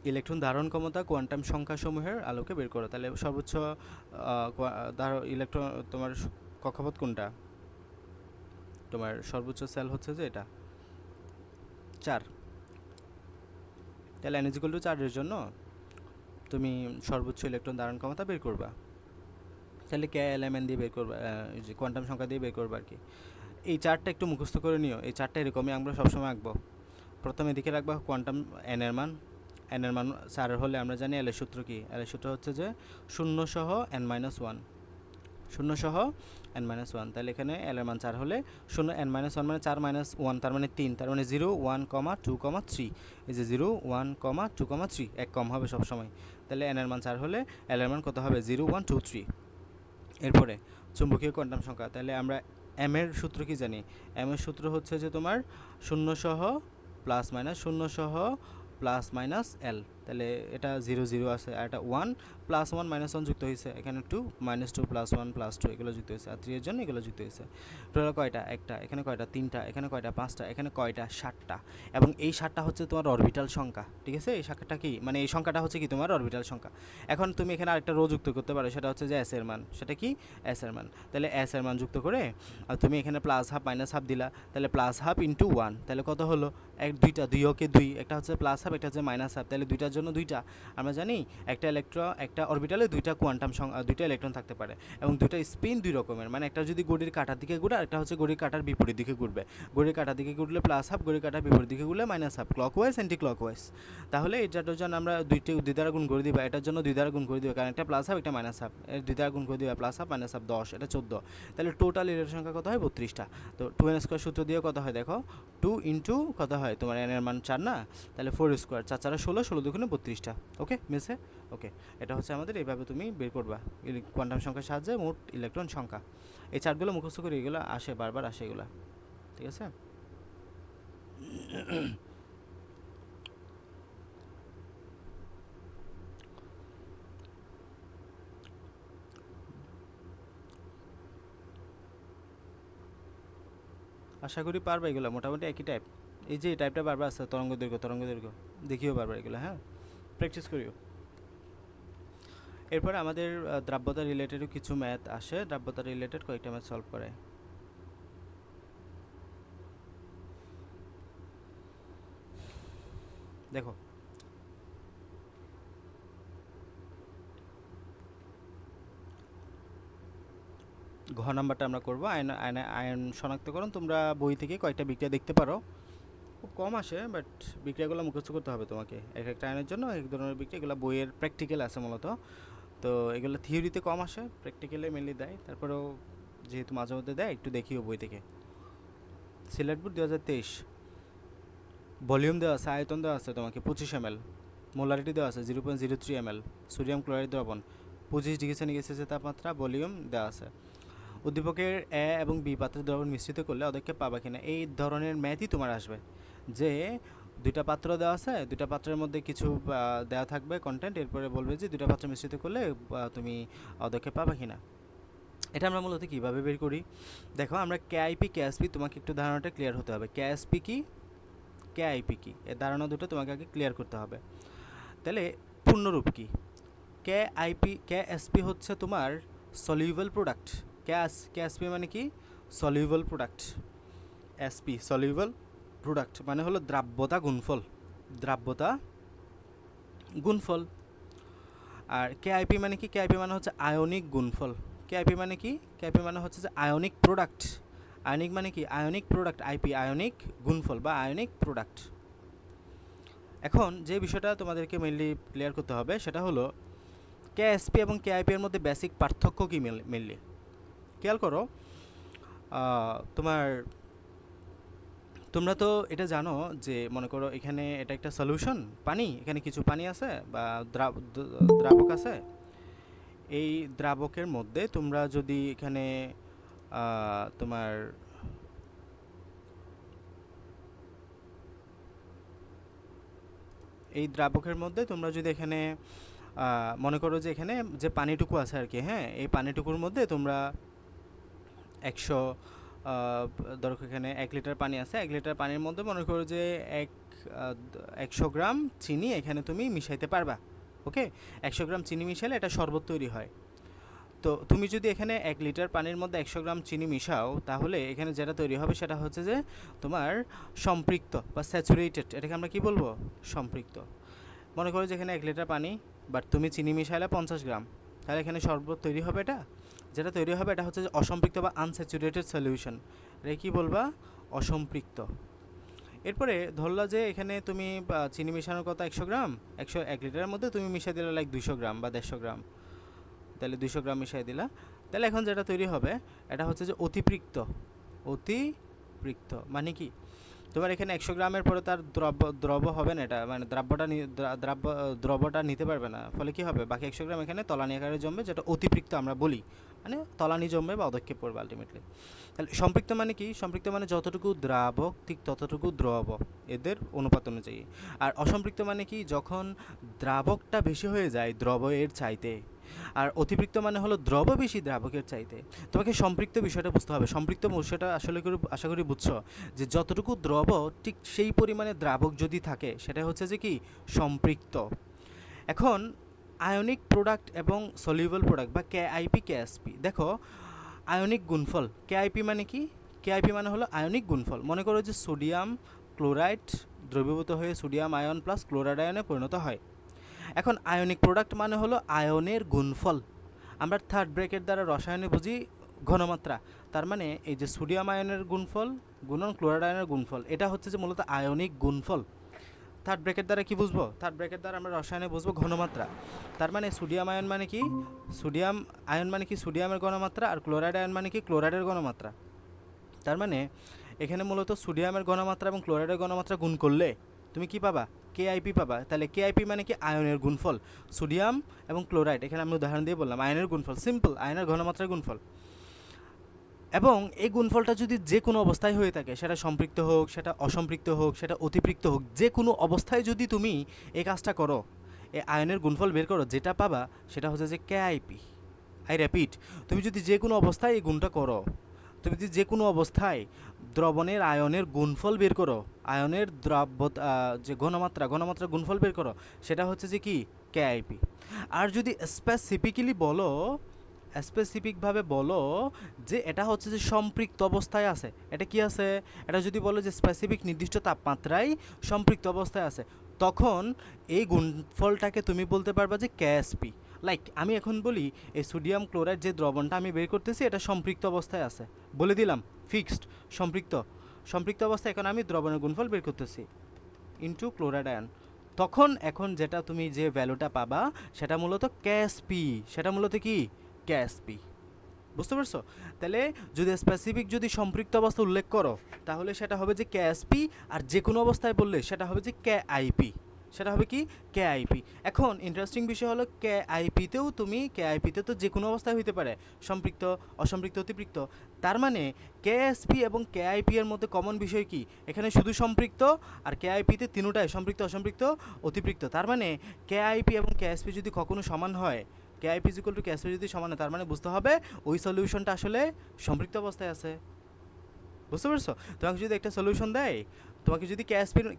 ইলেকট্রন ধারণ ক্ষমতা কোয়ান্টাম সংখ্যাসমূহের আলোকে বের করো। তাহলে সর্বোচ্চ ইলেকট্রন তোমার কক্ষপথ কোনটা? তোমার সর্বোচ্চ সেল হচ্ছে যে এটা 4। তাহলে n = 4 এর জন্য তুমি সর্বোচ্চ ইলেকট্রন ধারণ ক্ষমতা বের করবা। তাহলে কে এল এম এন দিয়ে বের করবা, যে কোয়ান্টাম সংখ্যা দিয়ে বের করবা আর কি। এই চারটা একটু মুখস্থ করে নিও, এই চারটা এরকমই আমরা সবসময় আঁকবো। প্রথমে এদিকে রাখবা কোয়ান্টাম এন এর মান, এন এর মান 4 হলে আমরা জানি এল এর সূত্র কি? এল এর সূত্র হচ্ছে যে 0 সহ n-1, শূন্য সহ n-1, তাহলে এখানে l এর মান 4 হলে শূন্য n-1 মানে 4 - 1 তার মানে 3, তার মানে 0 1 2 3, এই যে 0 1 2 3 এক কম হবে সবসময়, তাহলে n এর মান 4 হলে l এর মান কত হবে 0 1 2 3। এরপরে চুম্বকীয় কোয়ান্টাম সংখ্যা, তাহলে আমরা m এর সূত্র কি জানি? m এর সূত্র হচ্ছে যে তোমার শূন্য সহ প্লাস মাইনাস শূন্য সহ প্লাস মাইনাস l, তাহলে এটা 0 0 আছে, আর এটা 1 প্লাস 1 মাইনাস 1 যুক্ত হয়েছে, এখানে 2 -2 প্লাস 1 প্লাস 2 এগুলো যুক্ত হয়েছে, আর 3 এর জন্য এগুলো যুক্ত হয়েছে। টোটাল কয়টা? একটা, এখানে কয়টা? তিনটা, এখানে কয়টা? পাঁচটা, এখানে কয়টা? 7টা। এবং এই 7টা হচ্ছে তোমার অরবিটাল সংখ্যা, ঠিক আছে? এই সংখ্যাটা কি, মানে এই সংখ্যাটা হচ্ছে কি তোমার অরবিটাল সংখ্যা। এখন তুমি এখানে আরেকটা রো যুক্ত করতে পারো, সেটা হচ্ছে যে s এর মান, সেটা কি s এর মান, তাহলে s এর মান যুক্ত করে আর তুমি এখানে প্লাস হাফ মাইনাস হাফ দিলা, তাহলে প্লাস হাফ ইন্টু 1, তাহলে কত হলো? দুইটা, 2 ওকে 2, একটা হচ্ছে প্লাস হাফ, একটা হচ্ছে মাইনাস হাফ, তাহলে দুইটার জন্য দুইটা। আমরা জানি একটা একটা অরবিটালে দুইটা কোয়ান্টাম দুইটা ইলেকট্রন থাকতে পারে, এবং দুইটা স্পিন দুই রকমের, মানে একটা যদি ঘড়ির কাঁটার দিকে ঘুরে, আর একটা হচ্ছে ঘড়ির কাঁটার বিপরীত দিকে ঘুরবে। ঘড়ির কাঁটার দিকে ঘুরলে প্লাস হাফ, ঘড়ির কাঁটার বিপরীত দিকে ঘুরলে minus half, clockwise anti clockwise. তাহলে এটার জন্য আমরা দুই দ্বারা গুণ করে দিবা, এটার জন্য 2 দ্বারা গুণ করে দিবা, কারণ একটা প্লাস হাফ একটা মাইনাস হাফ, এর 2 দ্বারা গুণ করে দিবা, প্লাস হাফ মাইনাস হাফ 10, এটা 14, তাহলে টোটাল ইলেকট্রন সংখ্যা কত হয়? 32টা। তো 2n² সূত্র দিয়ে কত হয় দেখো, 2 ইন্টু কত হয় তোমার n এর মান 4 না, তাহলে 4 স্কোয়ার, 4 4 16, 16 দুগুণে 32টা। ওকে, মিলছে? ওকে, এটা হচ্ছে আমাদের, এইভাবে তুমি বের করবা কোয়ান্টাম সংখ্যার সাহায্যে মোট ইলেকট্রন সংখ্যা। এই চার্টগুলো মুখস্থ করে, এগুলো আসে বারবার আসে এগুলো, ঠিক আছে? আশা করি পারবে এগুলো, মোটামুটি একই টাইপ। এই যে টাইপটা বারবার আছে, তরঙ্গ দৈর্ঘ্য দেখিও বারবার এগুলো, হ্যাঁ, প্র্যাকটিস করিও। এরপরে আমাদের দ্রাব্যতা রিলেটেডও কিছু ম্যাথ আসে, দ্রাব্যতা রিলেটেড কয়েকটা ম্যাথ সলভ করে। দেখো, ঘ নাম্বারটা আমরা করবো আয়ন শনাক্তকরণ। তোমরা বই থেকে কয়েকটা বিক্রিয়া দেখতে পারো, খুব কম আসে, বাট বিক্রিয়াগুলো মুখস্থ করতে হবে তোমাকে, এক একটা আয়নের জন্য এক ধরনের বিক্রিয়া। এগুলো বইয়ের প্র্যাকটিক্যাল আছে মূলত, তো এগুলো থিওরিতে কম আসে, প্র্যাকটিক্যালে মেনলি দেয়। তারপরেও যেহেতু মাঝে মধ্যে দেয়, একটু দেখিও বই থেকে। সিলেট বোর্ড 2023, ভলিউম দেওয়া আছে, আয়তন দেওয়া আছে তোমাকে 25 ml, মোলারিটি দেওয়া আছে 0.03 ml, সোডিয়াম ক্লোরাইড দ্রবণ, 25 ডিগ্রি সেন্টিগ্রেড তাপমাত্রা, ভলিউম দেওয়া আছে। উদ্দীপকের এ এবং বি পাত্রের দ্রবণ মিশ্রিত করলে অদক্ষেপ পাবা কিনা, এই ধরনের ম্যাথই তোমার আসবে, যে দুইটা পাত্র দেওয়া আছে, দুইটা পাত্রের মধ্যে কিছু দেওয়া থাকবে কন্টেন্ট, এরপরে বলবে যে দুইটা পাত্র মিশ্রিত করলে তুমি অদক্ষেপ পাবা কিনা। এটা আমরা মূলত কীভাবে বের করি দেখো, আমরা কেআইপি কেএসপি, তোমাকে একটু ধারণাটা ক্লিয়ার হতে হবে। কেএসপি কি, কেআইপি কি, এর ধারণা দুটো তোমাকে আগে ক্লিয়ার করতে হবে। তাহলে পূর্ণরূপ কি? কেএসপি হচ্ছে তোমার সলিউবল প্রোডাক্ট। কেএসপি মানে কি? Soluble product. SP soluble product মানে হলো দ্রাব্যতা গুণফল, দ্রাব্যতা গুণফল। আর কেআইপি মানে কি? কেআইপি মানে হচ্ছে আয়নিক গুণফল। কেআইপি মানে কি? কেআইপি মানে হচ্ছে যে আয়নিক প্রোডাক্ট। আয়নিক মানে কি? Ionic product. আইপি আয়নিক গুণফল বা আয়নিক প্রোডাক্ট। এখন যে বিষয়টা তোমাদেরকে মেনলি ক্লিয়ার করতে হবে সেটা হলো কেএসপি এবং কেআইপি এর মধ্যে বেসিক পার্থক্য কি মেনলি খেয়াল করো। তোমরা তো এটা জানো যে মনে করো এখানে এটা একটা সলিউশন, পানি, এখানে কিছু পানি আছে বা দ্রাবক আছে। এই দ্রাবকের মধ্যে তোমরা যদি এখানে তোমার এই দ্রাবকের মধ্যে তোমরা যদি এখানে মনে করো যে এখানে যে পানিটুকু আছে আর কি, হ্যাঁ, এই পানিটুকুর মধ্যে তোমরা 100 ধরো এখানে 1 লিটার পানি আছে, 1 লিটার পানির মধ্যে মনে করো যে 100 গ্রাম চিনি এখানে তুমি মিশাইতে পারবা। ওকে, 100 গ্রাম চিনি মিশালে এটা শরবত তৈরি হয়। তো তুমি যদি এখানে 1 লিটার পানির মধ্যে 100 গ্রাম চিনি মিশাও, তাহলে এখানে যেটা তৈরি হবে সেটা হচ্ছে যে তোমার সম্পৃক্ত বা স্যাচুরেটেড। এটাকে আমরা কি বলবো? সম্পৃক্ত। মনে করো যে এখানে 1 লিটার পানি, বাট তুমি চিনি মিশাইলে 50 গ্রাম, তাহলে এখানে শরবত তৈরি হবে। এটা যেটা তৈরি হবে এটা হচ্ছে যে অসম্পৃক্ত বা আনস্যাচুরেটেড সলিউশন। এটা কি বলবা? অসম্পৃক্ত। এরপরে ধরলা যে এখানে তুমি চিনি মিশানোর কথা 100 গ্রাম, 1 লিটারের মধ্যে তুমি মিশিয়ে দিলে লাইক 200 গ্রাম বা 150 গ্রাম, তাহলে 200 গ্রাম মিশিয়ে দিলা। তাহলে এখন যেটা তৈরি হবে এটা হচ্ছে যে অতিপৃক্ত। অতিপৃক্ত মানে কি, তোমার এখানে 100 গ্রামের পরে তার দ্রব্য হবে না, এটা মানে দ্রব্যটা নিতে পারবে না, ফলে কি হবে বাকি 100 গ্রাম এখানে তলানি আকারে জমবে, যেটা অতিপৃক্ত আমরা বলি, মানে তলানি জমবে বা অধক্ষেপ পড়বে আলটিমেটলি। তাহলে সম্পৃক্ত মানে কি, সম্পৃক্ত মানে যতটুকু দ্রাবক ঠিক ততটুকু দ্রব, এদের অনুপাত অনুযায়ী। আর অসম্পৃক্ত মানে কি, যখন দ্রাবকটা বেশি হয়ে যায় দ্রব এর চাইতে। আর অতিপৃক্ত মানে হলো দ্রব বেশি দ্রাবকের চাইতে। তোমাকে সম্পৃক্ত বিষয়টা বুঝতে হবে। সম্পৃক্ত বিষয়টা আসলে করে আশা করি বুঝছো, যে যতটুকু দ্রব ঠিক সেই পরিমাণে দ্রাবক যদি থাকে সেটা হচ্ছে যে কি সম্পৃক্ত। এখন আয়নিক প্রোডাক্ট এবং সলিউবল প্রোডাক্ট বা কেআইপি কেএসপি, দেখো আয়নিক গুণফল কেআইপি মানে কি, কেআইপি মানে হলো আয়নিক গুণফল। মনে করো যে সোডিয়াম ক্লোরাইড দ্রবীভূত হয়ে সোডিয়াম আয়ন প্লাস ক্লোরাইড আয়নে পরিণত হয়। এখন আয়নিক প্রোডাক্ট মানে হলো আয়নের গুণফল। আমরা থার্ড ব্র্যাকেট দ্বারা রসায়নে বুঝি ঘনমাত্রা। তার মানে এই যে সোডিয়াম আয়নের গুণফল গুণন ক্লোরাইড আয়নের গুণফল, এটা হচ্ছে যে মূলত আয়নিক গুণফল। থার্ড ব্র্যাকেট দ্বারা কি বুঝবো, থার্ড ব্র্যাকেট দ্বারা আমরা রসায়নে বুঝবো ঘনমাত্রা। তার মানে সোডিয়াম আয়ন মানে কি, সোডিয়াম আয়ন মানে কি সোডিয়ামের ঘনমাত্রা, আর ক্লোরাইড আয়ন মানে কি ক্লোরাইডের ঘনমাত্রা। তার মানে এখানে মূলত সোডিয়ামের ঘনমাত্রা এবং ক্লোরাইডের ঘনমাত্রা গুণ করলে তুমি কি পাবা, কেআইপি পাবা। তাহলে কেআইপি মানে কি আয়নের গুণফল। সোডিয়াম এবং ক্লোরাইড, এখানে আমি উদাহরণ দিয়ে বললাম আয়নের গুণফল, সিম্পল আয়নের ঘনমাত্রার গুণফল। এবং এই গুণফলটা যদি যে কোনো অবস্থায় হয়ে থাকে, সেটা সম্পৃক্ত হোক, সেটা অসম্পৃক্ত হোক, সেটা অতিপৃক্ত হোক, যে কোনো অবস্থায় যদি তুমি এই কাজটা করো, এই আয়নের গুণফল বের করো, যেটা পাবা সেটা হচ্ছে যে কেআইপি। আই রিপিট, তুমি যদি যে কোনো অবস্থায় এই গুণটা করো, তুমি যদি যে কোনো অবস্থায় দ্রবণের আয়নের গুণফল বের করো, আয়নের যে ঘনমাত্রা গুণফল বের করো, সেটা হচ্ছে যে কি কেআইপি। আর যদি স্পেসিফিকভাবে বলো যে এটা হচ্ছে যে সম্পৃক্ত অবস্থায় আছে, এটা কি আছে, এটা যদি বলো যে স্পেসিফিক নির্দিষ্ট তাপমাত্রায় সম্পৃক্ত অবস্থায় আছে, তখন এই গুণফলটাকে তুমি বলতে পারবা যে কেএসপি। লাইক আমি এখন বলি এই সোডিয়াম ক্লোরাইড যে দ্রবণটা আমি বের করতেছি এটা সম্পৃক্ত অবস্থায় আছে, বলে দিলাম ফিক্সড সম্পৃক্ত অবস্থায় এখন আমি দ্রবণের গুণফল বের করতেছি ইনটু ক্লোরাইড আয়ন। তখন এখন যেটা তুমি যে ভ্যালুটা পাবা সেটা মূলত কেএসপি, সেটা মূলত কি কেএসপি। বুঝতে পারছো? তাহলে যদি সম্পৃক্ত অবস্থা উল্লেখ করো তাহলে সেটা হবে যে কেএসপি, আর যে কোনো অবস্থায় বললে সেটা হবে যে কেআইপি, সেটা হবে কি কেআইপি। এখন ইন্টারেস্টিং বিষয় হলো কেআইপিতে তো যে কোনো অবস্থায় হইতে পারে, সম্পৃক্ত অসম্পৃক্ত অতিপৃক্ত। তার মানে কেএসপি এবং কেআইপি এর মধ্যে কমন বিষয় কি, এখানে শুধু সম্পৃক্ত, আর কেআইপিতে তিনটাই সম্পৃক্ত অসম্পৃক্ত অতিপৃক্ত। তার মানে কেআইপি এবং কেএসপি যদি কখনো সমান হয়, কেআইপি ইকুয়াল টু কেএসপি যদি সমান হয়, তার মানে বুঝতে হবে ওই সলিউশনটা আসলে সম্পৃক্ত অবস্থায় আছে। বুঝতে পারছো? তোমাকে যদি একটা সলিউশন দেয়, তোমাকে যদি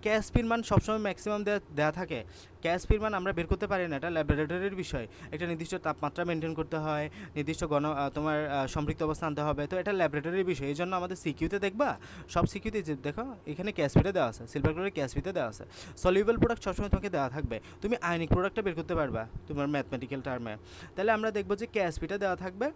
কেএসপির মান সবসময় ম্যাক্সিমাম দেওয়া থাকে, কেএসপির মান আমরা বের করতে পারি না, এটা ল্যাবরেটরির বিষয়। একটা নির্দিষ্ট তাপমাত্রা মেনটেন করতে হয়, নির্দিষ্ট তোমার সম্পৃক্ত অবস্থা আনতে হবে, তো এটা ল্যাবরেটরির বিষয়। এই জন্য আমাদের সিকিউতে দেখবা, সব সিকিউতে যে দেখো এখানে কেএসপিটা দেওয়া আছে, সিলভার কালারের কেএসপিতে দেওয়া আছে। সলিউবল প্রোডাক্ট সবসময় তোমাকে দেওয়া থাকবে, তুমি আয়নিক প্রোডাক্টটা বের করতে পারবা তোমার ম্যাথমেটিক্যাল টার্মে। তাহলে আমরা দেখবো যে কেএসপিটা দেওয়া থাকবে,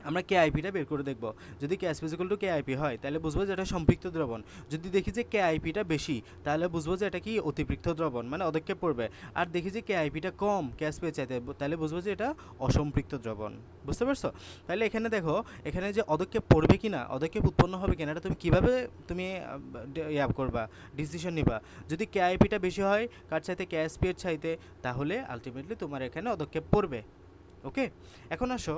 আমরা কেআইপিটা বের করে দেখব। যদি কেএসপি ইকুয়াল টু কেআইপি হয় তাহলে বুঝবো যে এটা সম্পৃক্ত দ্রবণ। যদি দেখি যে কেআইপিটা বেশি তাহলে বুঝবো যে এটা কি অতিপৃক্ত দ্রবণ, মানে অধক্ষেপ পড়বে। আর দেখি যে কেআইপিটা কম কেএসপি চাইতে, তাহলে বুঝবো যে এটা অসম্পৃক্ত দ্রবণ। বুঝতে পারছো? তাহলে এখানে দেখো, এখানে যে অধক্ষেপ পড়বে কি না, অধক্ষেপ উৎপন্ন হবে কিনা, এটা তুমি কীভাবে করবা, ডিসিশন নিবা। যদি কেআইপিটা বেশি হয় কার চাইতে, কেএসপি এর চাইতে, তাহলে আলটিমেটলি তোমার এখানে অধক্ষেপ পড়বে। ওকে, এখন আসো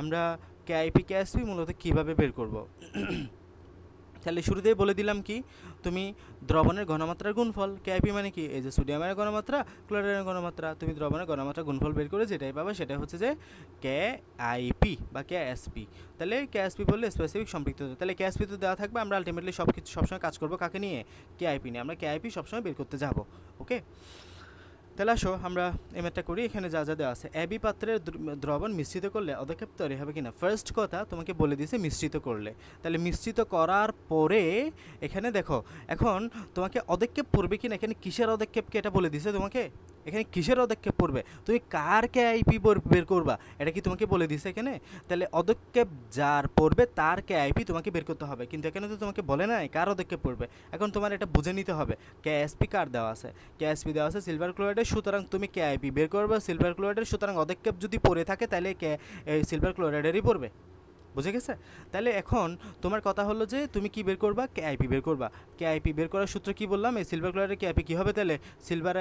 আমরা কেআইপি কেএসপি মূলত কীভাবে বের করব। তাহলে শুরুতেই বলে দিলাম কি, তুমি দ্রবণের ঘনমাত্রার গুণফল, কেআইপি মানে কি, এই যে সোডিয়ামের ঘনমাত্রা ক্লোরাইডের ঘনমাত্রা, তুমি দ্রবণের ঘনমাত্রা গুণফল বের করে যেটাই পাবে সেটাই হচ্ছে যে কেআইপি বা কেএসপি। তাহলে কেএসপি বললে স্পেসিফিক সম্পৃক্ত, তাহলে কেএসপি তো দেওয়া থাকবে, আমরা আলটিমেটলি সবসময় কাজ করবো কাকে নিয়ে, কেআইপি নিয়ে। আমরা কেআইপি সবসময় বের করতে যাব। ওকে, তাহলে আসো আমরা এমএটা করি। এখানে যা যা দেওয়া আছে, এবি পাত্রের দ্রবণ মিশ্রিত করলে অধক্ষেপ তৈরি হবে কিনা। ফার্স্ট কথা তোমাকে বলে দিয়েছে মিশ্রিত করলে, তাহলে মিশ্রিত করার পরে এখানে দেখো এখন তোমাকে অধক্ষেপ পড়বে কিনা, এখানে কিসের অধক্ষেপকে এটা বলে দিয়েছে তোমাকে, এখানে কিসের পদক্ষেপ পড়বে? তুমি কার কেআইপি বের করবা এটা কি তোমাকে বলে দিছে এখানে? তাহলে পদক্ষেপ যার পড়বে তার কেআইপি তোমাকে বের করতে হবে, কিন্তু এখানে তো তোমাকে বলে নাই কার পদক্ষেপ পড়বে। এখন তোমার এটা বুঝে নিতে হবে কেএসপি কার দেওয়া আছে, কেএসপি দেওয়া আছে সিলভার ক্লোরাইডের, সুতরাং তুমি কেআইপি বের করবে সিলভার ক্লোরাইডের, সুতরাং পদক্ষেপ যদি পড়ে থাকে তাহলে এই সিলভার ক্লোরাইডেরই পড়বে। বুঝে গেছে? তাহলে এখন তোমার কথা হলো যে তুমি কি বের করবা? কেআইপি বের করবা। কেআইপি বের করার সূত্র কি বললাম? এই সিলভার ক্লোরাইডের কেআইপি কী হবে তাহলে? সিলভার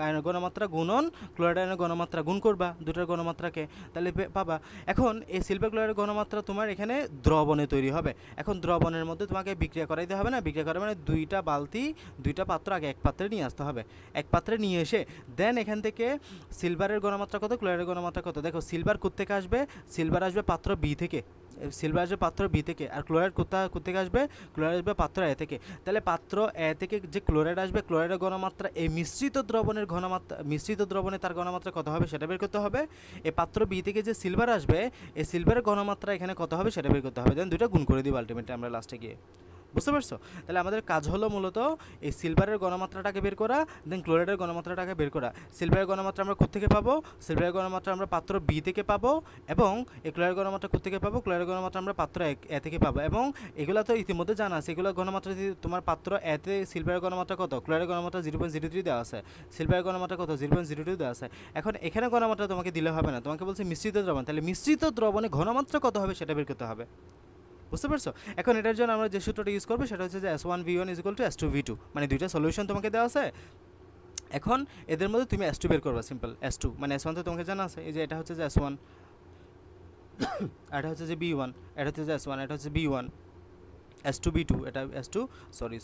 আয়নের ঘনমাত্রা গুণন ক্লোরাইড আয়নের ঘনমাত্রা গুণ করবা দুটার ঘনমাত্রাকে, তাহলে পাবা। এখন এই সিলভার ক্লোরাইডের ঘনমাত্রা তোমার এখানে দ্রবণে তৈরি হবে। এখন দ্রবণের মধ্যে তোমাকে বিক্রিয়া করাইতে হবে না? বিক্রিয়া করা মানে দুইটা বালতি দুইটা পাত্র আগে এক পাত্রে নিয়ে আসতে হবে। এক পাত্রে নিয়ে এসে দেন এখান থেকে সিলভারের ঘনমাত্রা কত, ক্লোরাইডের ঘনমাত্রা কত। দেখো সিলভার কোত্থেকে আসবে? সিলভার আসবে পাত্র বি থেকে, সিলভার আসবে পাত্র বি থেকে, আর ক্লোরাইড কোত্থেকে আসবে? ক্লোরাইড আসবে পাত্র এ থেকে। তাহলে পাত্র এ থেকে যে ক্লোরাইড আসবে, ক্লোরাইডের ঘনমাত্রা এই মিশ্রিত দ্রবণের ঘনমাত্রা, মিশ্রিত দ্রবণে তার ঘনমাত্রা কত হবে সেটা বের করতে হবে। এই পাত্র বি থেকে যে সিলভার আসবে, এই সিলভারের ঘনমাত্রা এখানে কত হবে সেটা বের করতে হবে। দেন দুইটা গুণ করে দিব আলটিমেটলি আমরা লাস্টে গিয়ে। বুঝতে পারছো? তাহলে আমাদের কাজ হলো মূলত এই সিলভারের ঘনমাত্রাটাকে বের করা, দেন ক্লোরাইডের ঘনমাত্রাটাকে বের করা। সিলভারের ঘনমাত্রা আমরা কোত্থেকে পাবো? সিলভারের ঘনমাত্রা আমরা পাত্র বি থেকে পাবো, এবং এই ক্লোরাইডের ঘনমাত্রা কোত্থেকে পাবো? ক্লোরাইডের ঘনমাত্রা আমরা পাত্র এ থেকে পাবো। এবং এগুলো তো ইতিমধ্যে জানা আছে, এগুলো ঘনমাত্রা যদি তোমার পাত্র এতে সিলভারের ঘনমাত্রা কত, ক্লোরাইডের ঘনমাত্রা 0.03 দেওয়া আছে, সিলভারের ঘনমাত্রা কত 0.02 দেওয়া আছে। এখন এখানে ঘনমাত্রা তোমাকে দিলে হবে না, তোমাকে বলছে মিশ্রিত দ্রবণ, তাহলে মিশ্রিত দ্রবণে ঘনমাত্রা কত হবে সেটা বের করতে হবে। বুঝতে পারছো? এখন এটার জন্য আমরা যে সূত্রটা ইউজ করবো সেটা হচ্ছে যে S1V1 = S2V2, মানে দুইটা সলিউশন তোমাকে দেওয়া আছে। এখন এদের মধ্যে তুমি S2 বের করবা, সিম্পল S2, মানে S1 তো তোমাকে জানা আছে, এই যে এটা হচ্ছে যে S1, এটা হচ্ছে যে B1, এটা হচ্ছে যে S1, এটা হচ্ছে B1, S2B2, এটা S2, সরি,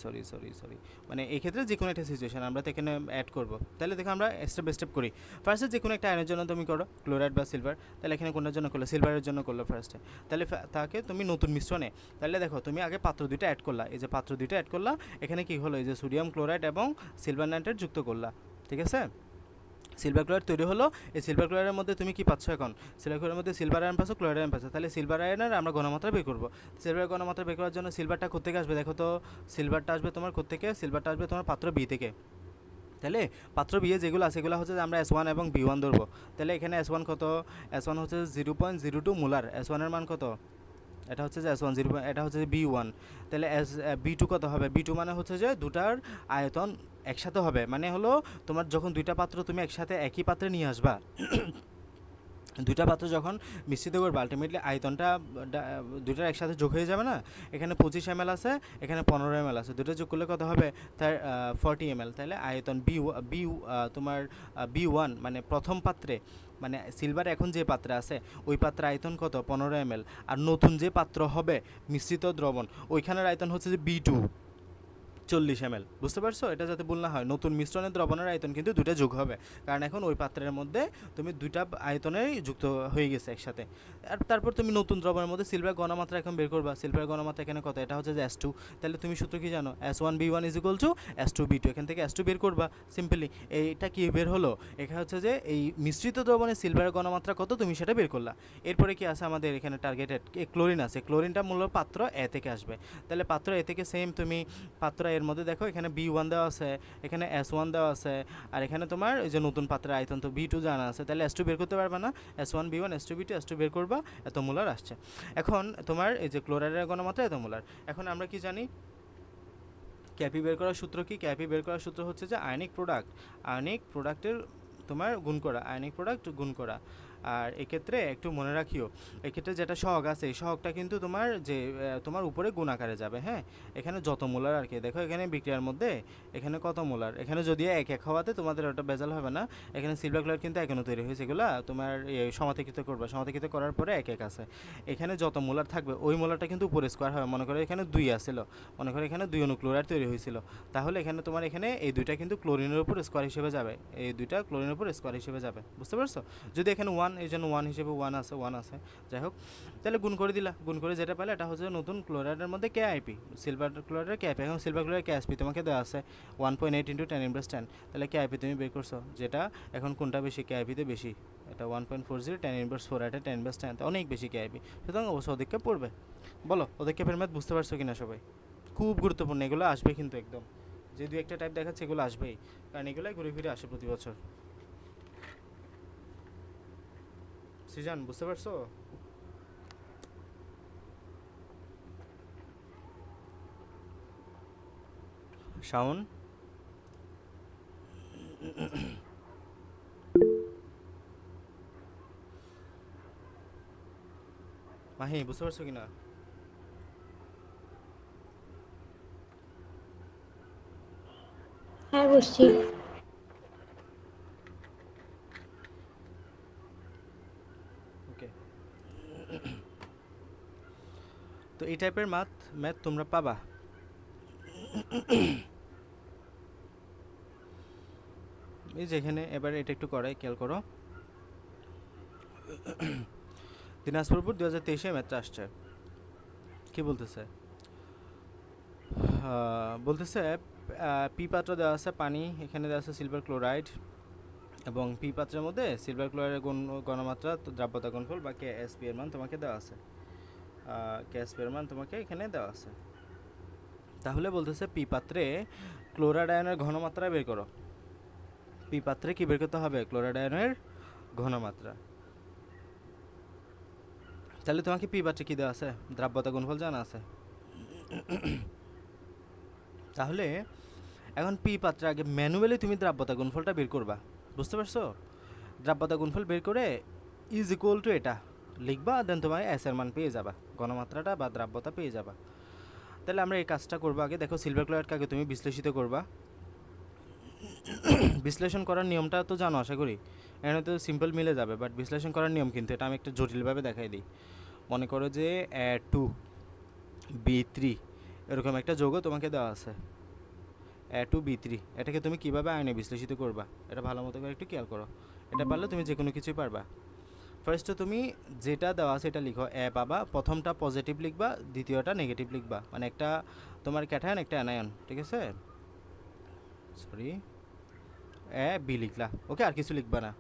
মানে এই ক্ষেত্রে যে কোনো একটা সিচুয়েশন আমরা তো এখানে অ্যাড করবো। তাহলে দেখো আমরা স্টেপ বাই স্টেপ করি। ফার্স্টে যে কোনো একটা আয়নের জন্য তুমি করো ক্লোরাইড বা সিলভার, তাহলে এখানে কোনটার জন্য করলো? সিলভারের জন্য করলো ফার্স্টে। তাহলে তাকে তুমি নতুন মিশ্রণে, তাহলে দেখো তুমি আগে পাত্র দুইটা অ্যাড করলা, এই যে পাত্র দুইটা অ্যাড করলা, এখানে কি হলো? এই যে সোডিয়াম ক্লোরাইড এবং সিলভার নাইট্রেট যুক্ত করলা, ঠিক আছে? সিলভার ক্লোরাইড তৈরি হলো। এই সিলভার ক্লোরাইডের মধ্যে তুমি কি পাচ্ছ? এখন সিলভার ক্লোরাইডের মধ্যে সিলভার আয়ন পাচ্ছ, ক্লোরাইড আয়ন পাচ্ছ। তাহলে সিলভার আয়নের আমরা ঘনমাত্রা বের করবো। সিলভার ঘনমাত্রা বের করার জন্য সিলভারটা কোত্থেকে আসবে? দেখো তো সিলভারটা আসবে তোমার কোত্থেকে? সিলভারটা আসবে তোমার পাত্র বি থেকে। তাহলে পাত্র বিয়ে যেগুলো আছে সেগুলো হচ্ছে যে আমরা S1 এবং B1 ধরবো। তাহলে এখানে S1 কত? S1 হচ্ছে 0.02 মোলার। S1 এর মান কত? এটা হচ্ছে যে S1 0, এটা হচ্ছে যে B1। তাহলে B2 কত হবে? B2 মানে হচ্ছে যে দুটার আয়তন একসাথে হবে, মানে হলো তোমার যখন দুইটা পাত্র তুমি একসাথে একই পাত্রে নিয়ে আসবা, দুইটা পাত্র যখন মিশ্রিত করবে আলটিমেটলি আয়তনটা দুইটার একসাথে যোগ হয়ে যাবে না? এখানে 25 ml আছে, এখানে 15 ml আছে, দুটো যোগ করলে কত হবে? তার 40 ml। তাহলে আয়তন তোমার B1 মানে প্রথম পাত্রে, মানে সিলভার এখন যে পাত্রে আছে ওই পাত্রে আয়তন কত? 15 ml। আর নতুন যে পাত্র হবে মিশ্রিত দ্রবণ, ওইখানের আয়তন হচ্ছে যে B2, 40 ml। বুঝতে পারছো? এটা যাতে ভুল না হয়, নতুন মিশ্রণের দ্রবণের আয়তন কিন্তু দুইটা যোগ হবে, কারণ এখন ওই পাত্রের মধ্যে তুমি দুইটা আয়তনেই যুক্ত হয়ে গেছে একসাথে। আর তারপর তুমি নতুন দ্রবণের মধ্যে সিলভার ঘনমাত্রা এখন বের করবা। সিলভার ঘনমাত্রা এখানে কত? এটা হচ্ছে যে S2। তাহলে তুমি সূত্র কি জানো? S1B1 = S2B2। এখান থেকে S2 বের করবা সিম্পলি। এইটা কি বের হলো? এখানে হচ্ছে যে এই মিশ্রিত দ্রবণে সিলভারের ঘনমাত্রা কত তুমি সেটা বের করলা। এরপরে কি আছে আমাদের এখানে টার্গেটেড? ক্লোরিন আছে। ক্লোরিনটা মূলত পাত্র এ থেকে আসবে। তাহলে পাত্র এ থেকে সেম তুমি পাত্র এর মধ্যে দেখো এখানে B1 দেওয়া আছে, এখানে S1 দেওয়া আছে, আর এখানে তোমার এই যে নতুন পাত্রের আয়তন তো B2 জানা আছে। তাহলে S2 বের করতে পারবে না? S1B1 S2B2 S2 বের করবা, এত মোলার আসছে। এখন তোমার এই যে ক্লোরাইডের ঘনমাত্রা এত মোলার। এখন আমরা কি জানি? ক্যাপি বের করার সূত্র কি? ক্যাপি বের করার সূত্র হচ্ছে যে আয়নিক প্রোডাক্টের তোমার গুণ করা, আয়নিক প্রোডাক্ট গুণ করা। আর এক্ষেত্রে একটু মনে রাখিও, এক্ষেত্রে যেটা সহগ আছে এই সহগটা কিন্তু তোমার যে তোমার উপরে গুণ আকারে যাবে। হ্যাঁ, এখানে যত মোলার আর কি, দেখো এখানে বিক্রিয়ার মধ্যে এখানে কত মোলার, এখানে যদিও এক এক হওয়াতে তোমাদের ওটা বেজাল হবে না। এখানে সিলভার ক্লোরাইড কিন্তু এখনও তৈরি হয়েছে, এগুলো তোমার সমাধিকৃত করবে, সমাধিকৃত করার পরে এক এক আছে। এখানে যত মোলার থাকবে ওই মোলারটা কিন্তু উপরে স্কোয়ার হবে। মনে করো এখানে 2 আসছিল, মনে করো এখানে 2 অণু ক্লোরাইড তৈরি হয়েছিল, তাহলে এখানে তোমার এখানে এই দুইটা কিন্তু ক্লোরিনের উপর স্কোয়ার হিসেবে যাবে, এই দুইটা ক্লোরিনের উপর স্কোয়ার হিসেবে যাবে। বুঝতে পারছো? যদি এখানে 1, এই জন্য 1 হিসেবে 1 আছে, যাই হোক। তাহলে গুণ করে দিলা, গুণ করে যেটা পেলে এটা হচ্ছে নতুন ক্লোরাইডের মধ্যে কেআইপি, সিলভার ক্লোরাইডের কেআইপি। এখন সিলভার ক্লোরাইড কেএসপি তোমাকে দেওয়া আছে 1.8 × 10⁻10। তাহলে কেআইপি তুমি বের করছো, যেটা এখন কোনটা বেশি? কেআইপিতে বেশি, এটা 1.40 10⁻4, এটা 10⁻10, অনেক বেশি কেআইপি, সুতরাং অবশ্যই অধিক্ষেপ পড়বে। বলো অধিক্ষেপের ম্যাথ বুঝতে পারছো কিনা সবাই? খুব গুরুত্বপূর্ণ, এগুলো আসবে কিন্তু একদম, যে দু একটা টাইপ দেখাচ্ছে এগুলো আসবেই, কারণ এগুলোই ঘুরে ফিরে আসে প্রতি বছর। সৃজন বুঝতে পারছো? শাওন, মাহি বুঝতে পারছো কিনা? হ্যাঁ বুঝছি। ওকে, তো এই টাইপের ম্যাথ তোমরা পাবা। এই যেখানে এবার এটা একটু করাই, খেয়াল করো। দিনাজপুর বোর্ড 2023-এ ম্যাথটা আসছে। কি বলতেছে? বলতেছে পি পাত্র দেওয়া আছে পানি, এখানে দেওয়া আছে সিলভার ক্লোরাইড, এবং পি পাত্রের মধ্যে সিলভার ক্লোরাইডের গণমাত্রা দ্রাব্যতা গুণফল বা কেএসপি এর মান তোমাকে দেওয়া আছে। কেএসপি এর মান তোমাকে এখানে দেওয়া আছে। তাহলে বলতেছে পি পাত্রে ক্লোরাইড আয়নের ঘনমাত্রা বের করো। পি পাত্রে কি বের করতে হবে? ক্লোরাইড আয়নের ঘনমাত্রা। তাহলে তোমাকে পি পাত্রে কি দেওয়া আছে? দ্রাব্যতা গুণফল জানা আছে। তাহলে এখন পি পাত্রে আগে ম্যানুয়ালি তুমি দ্রাব্যতা গুণফলটা বের করবা, বুঝতে পারছো? দ্রাব্যতা গুণফল বের করে ইজ ইকুয়াল টু এটা লিখবা, দেন তোমার এস এর মান পেয়ে যাবা, ঘনমাত্রাটা বা দ্রাব্যতা পেয়ে যাবা। তাহলে আমরা এই কাজটা করবো। আগে দেখো সিলভার ক্লোরাইডকে আগে তুমি বিশ্লেষিত করবা। বিশ্লেষণ করার নিয়মটা তো জানো আশা করি, এখানে তো সিম্পল মিলে যাবে, বাট বিশ্লেষণ করার নিয়ম কিন্তু এটা আমি একটু জটিলভাবে দেখাই দিই। মনে করো যে A2B3 এরকম একটা যৌগ তোমাকে দেওয়া আছে, A2B3, এটাকে তুমি কিভাবে আয়নে বিশ্লেষিত করবা এটা ভালো মতো করে একটু খেয়াল করো। এটা পারলে তুমি যে কোনো কিছুই পারবা। ফার্স্ট তুমি যেটা দেওয়া আছে এটা লিখো, এ পাবা, প্রথমটা পজিটিভ লিখবা, দ্বিতীয়টা নেগেটিভ লিখবা, মানে একটা তোমার ক্যাটায়ন একটা অ্যানায়ন, ঠিক আছে? সরি, এ বি লিখলা, ওকে, আর কিছু লিখবা না।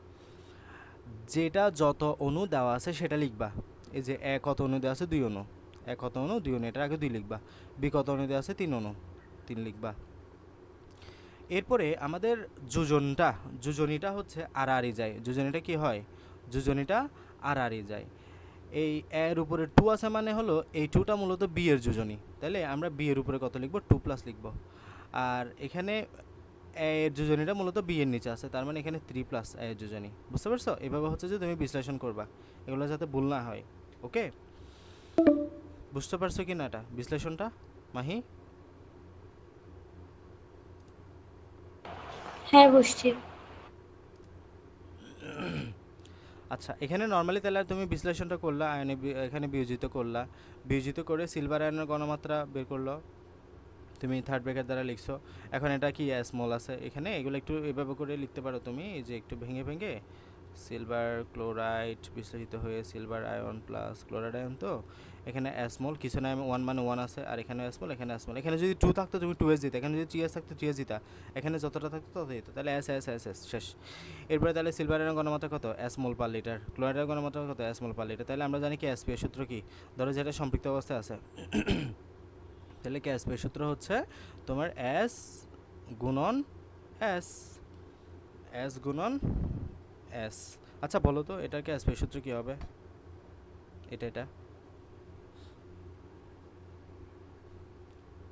যেটা যত অণু দেওয়া আছে সেটা লিখবা। এই যে এ কত অণু দেওয়া আছে? 2 অণু। এ কত অণু? 2 অণু, এটার আগে 2 লিখবা। বি কত অণু দেওয়া আছে? 3 অণু, 3 লিখবা। এরপরে আমাদের যোজনীটা হচ্ছে আড়াআড়ি যায়। যোজনীটা কি হয়? যোজনীটা আড়াআড়ি যায়। এই এর উপরে 2 আছে মানে হলো এই 2টা মূলত বি এর যোজনী, তাহলে আমরা বি এর উপরে কত লিখব? 2 প্লাস লিখব। আর এখানে এ এর যোজনীটা মূলত বি এর নিচে আছে, তার মানে এখানে 3 প্লাস এ এর যোজনী। বুঝতে পারছো? এভাবে হচ্ছে যে তুমি বিশ্লেষণ করবা, এগুলো যাতে ভুল না হয়। ওকে, বুঝতে পারছো কি না এটা বিশ্লেষণটা, মাহি? হ্যাঁ বুঝছি। আচ্ছা, এখানে নর্মালি তাহলে তুমি বিশ্লেষণটা করলা, আয়নে এখানে বিয়োজিত করলা, বিয়োজিত করে সিলভার আয়নের গণমাত্রা বের করলো, তুমি থার্ড ব্র্যাকেট দ্বারা লিখছো। এখন এটা কি স্মল আছে এখানে, এগুলো একটু এভাবে করে লিখতে পারো তুমি, এই যে একটু ভেঙে ভেঙে সিলভার ক্লোরাইড বিশ্লেষিত হয়ে silver ion plus chloride ion, তো এখানে স্মল কিছু না, 1 মানে 1 আছে, আর এখানে স্মল, এখানে স্মল। এখানে যদি 2 থাকতো তুমি 2s দিতে, এখানে যদি 3s থাকতো 3s দিতা, এখানে যতটা থাকতো তত দিত, তাহলে এস এস এস এস শেষ। এরপরে তাহলে সিলভার আয়নের ঘনমাত্রা কত? Small per litre. ক্লোরাইডের ঘনমাত্রা কত? Small per litre. তাহলে আমরা জানি কি এসপি এর সূত্র কি? ধরো যেটা সম্পৃক্ত অবস্থায় আছে, তাহলে ক্যাসপের সূত্র হচ্ছে তোমার এস গুণন এস, এস গুণন এস। আচ্ছা বলো তো এটার ক্যাসপের সূত্র কি হবে? এটা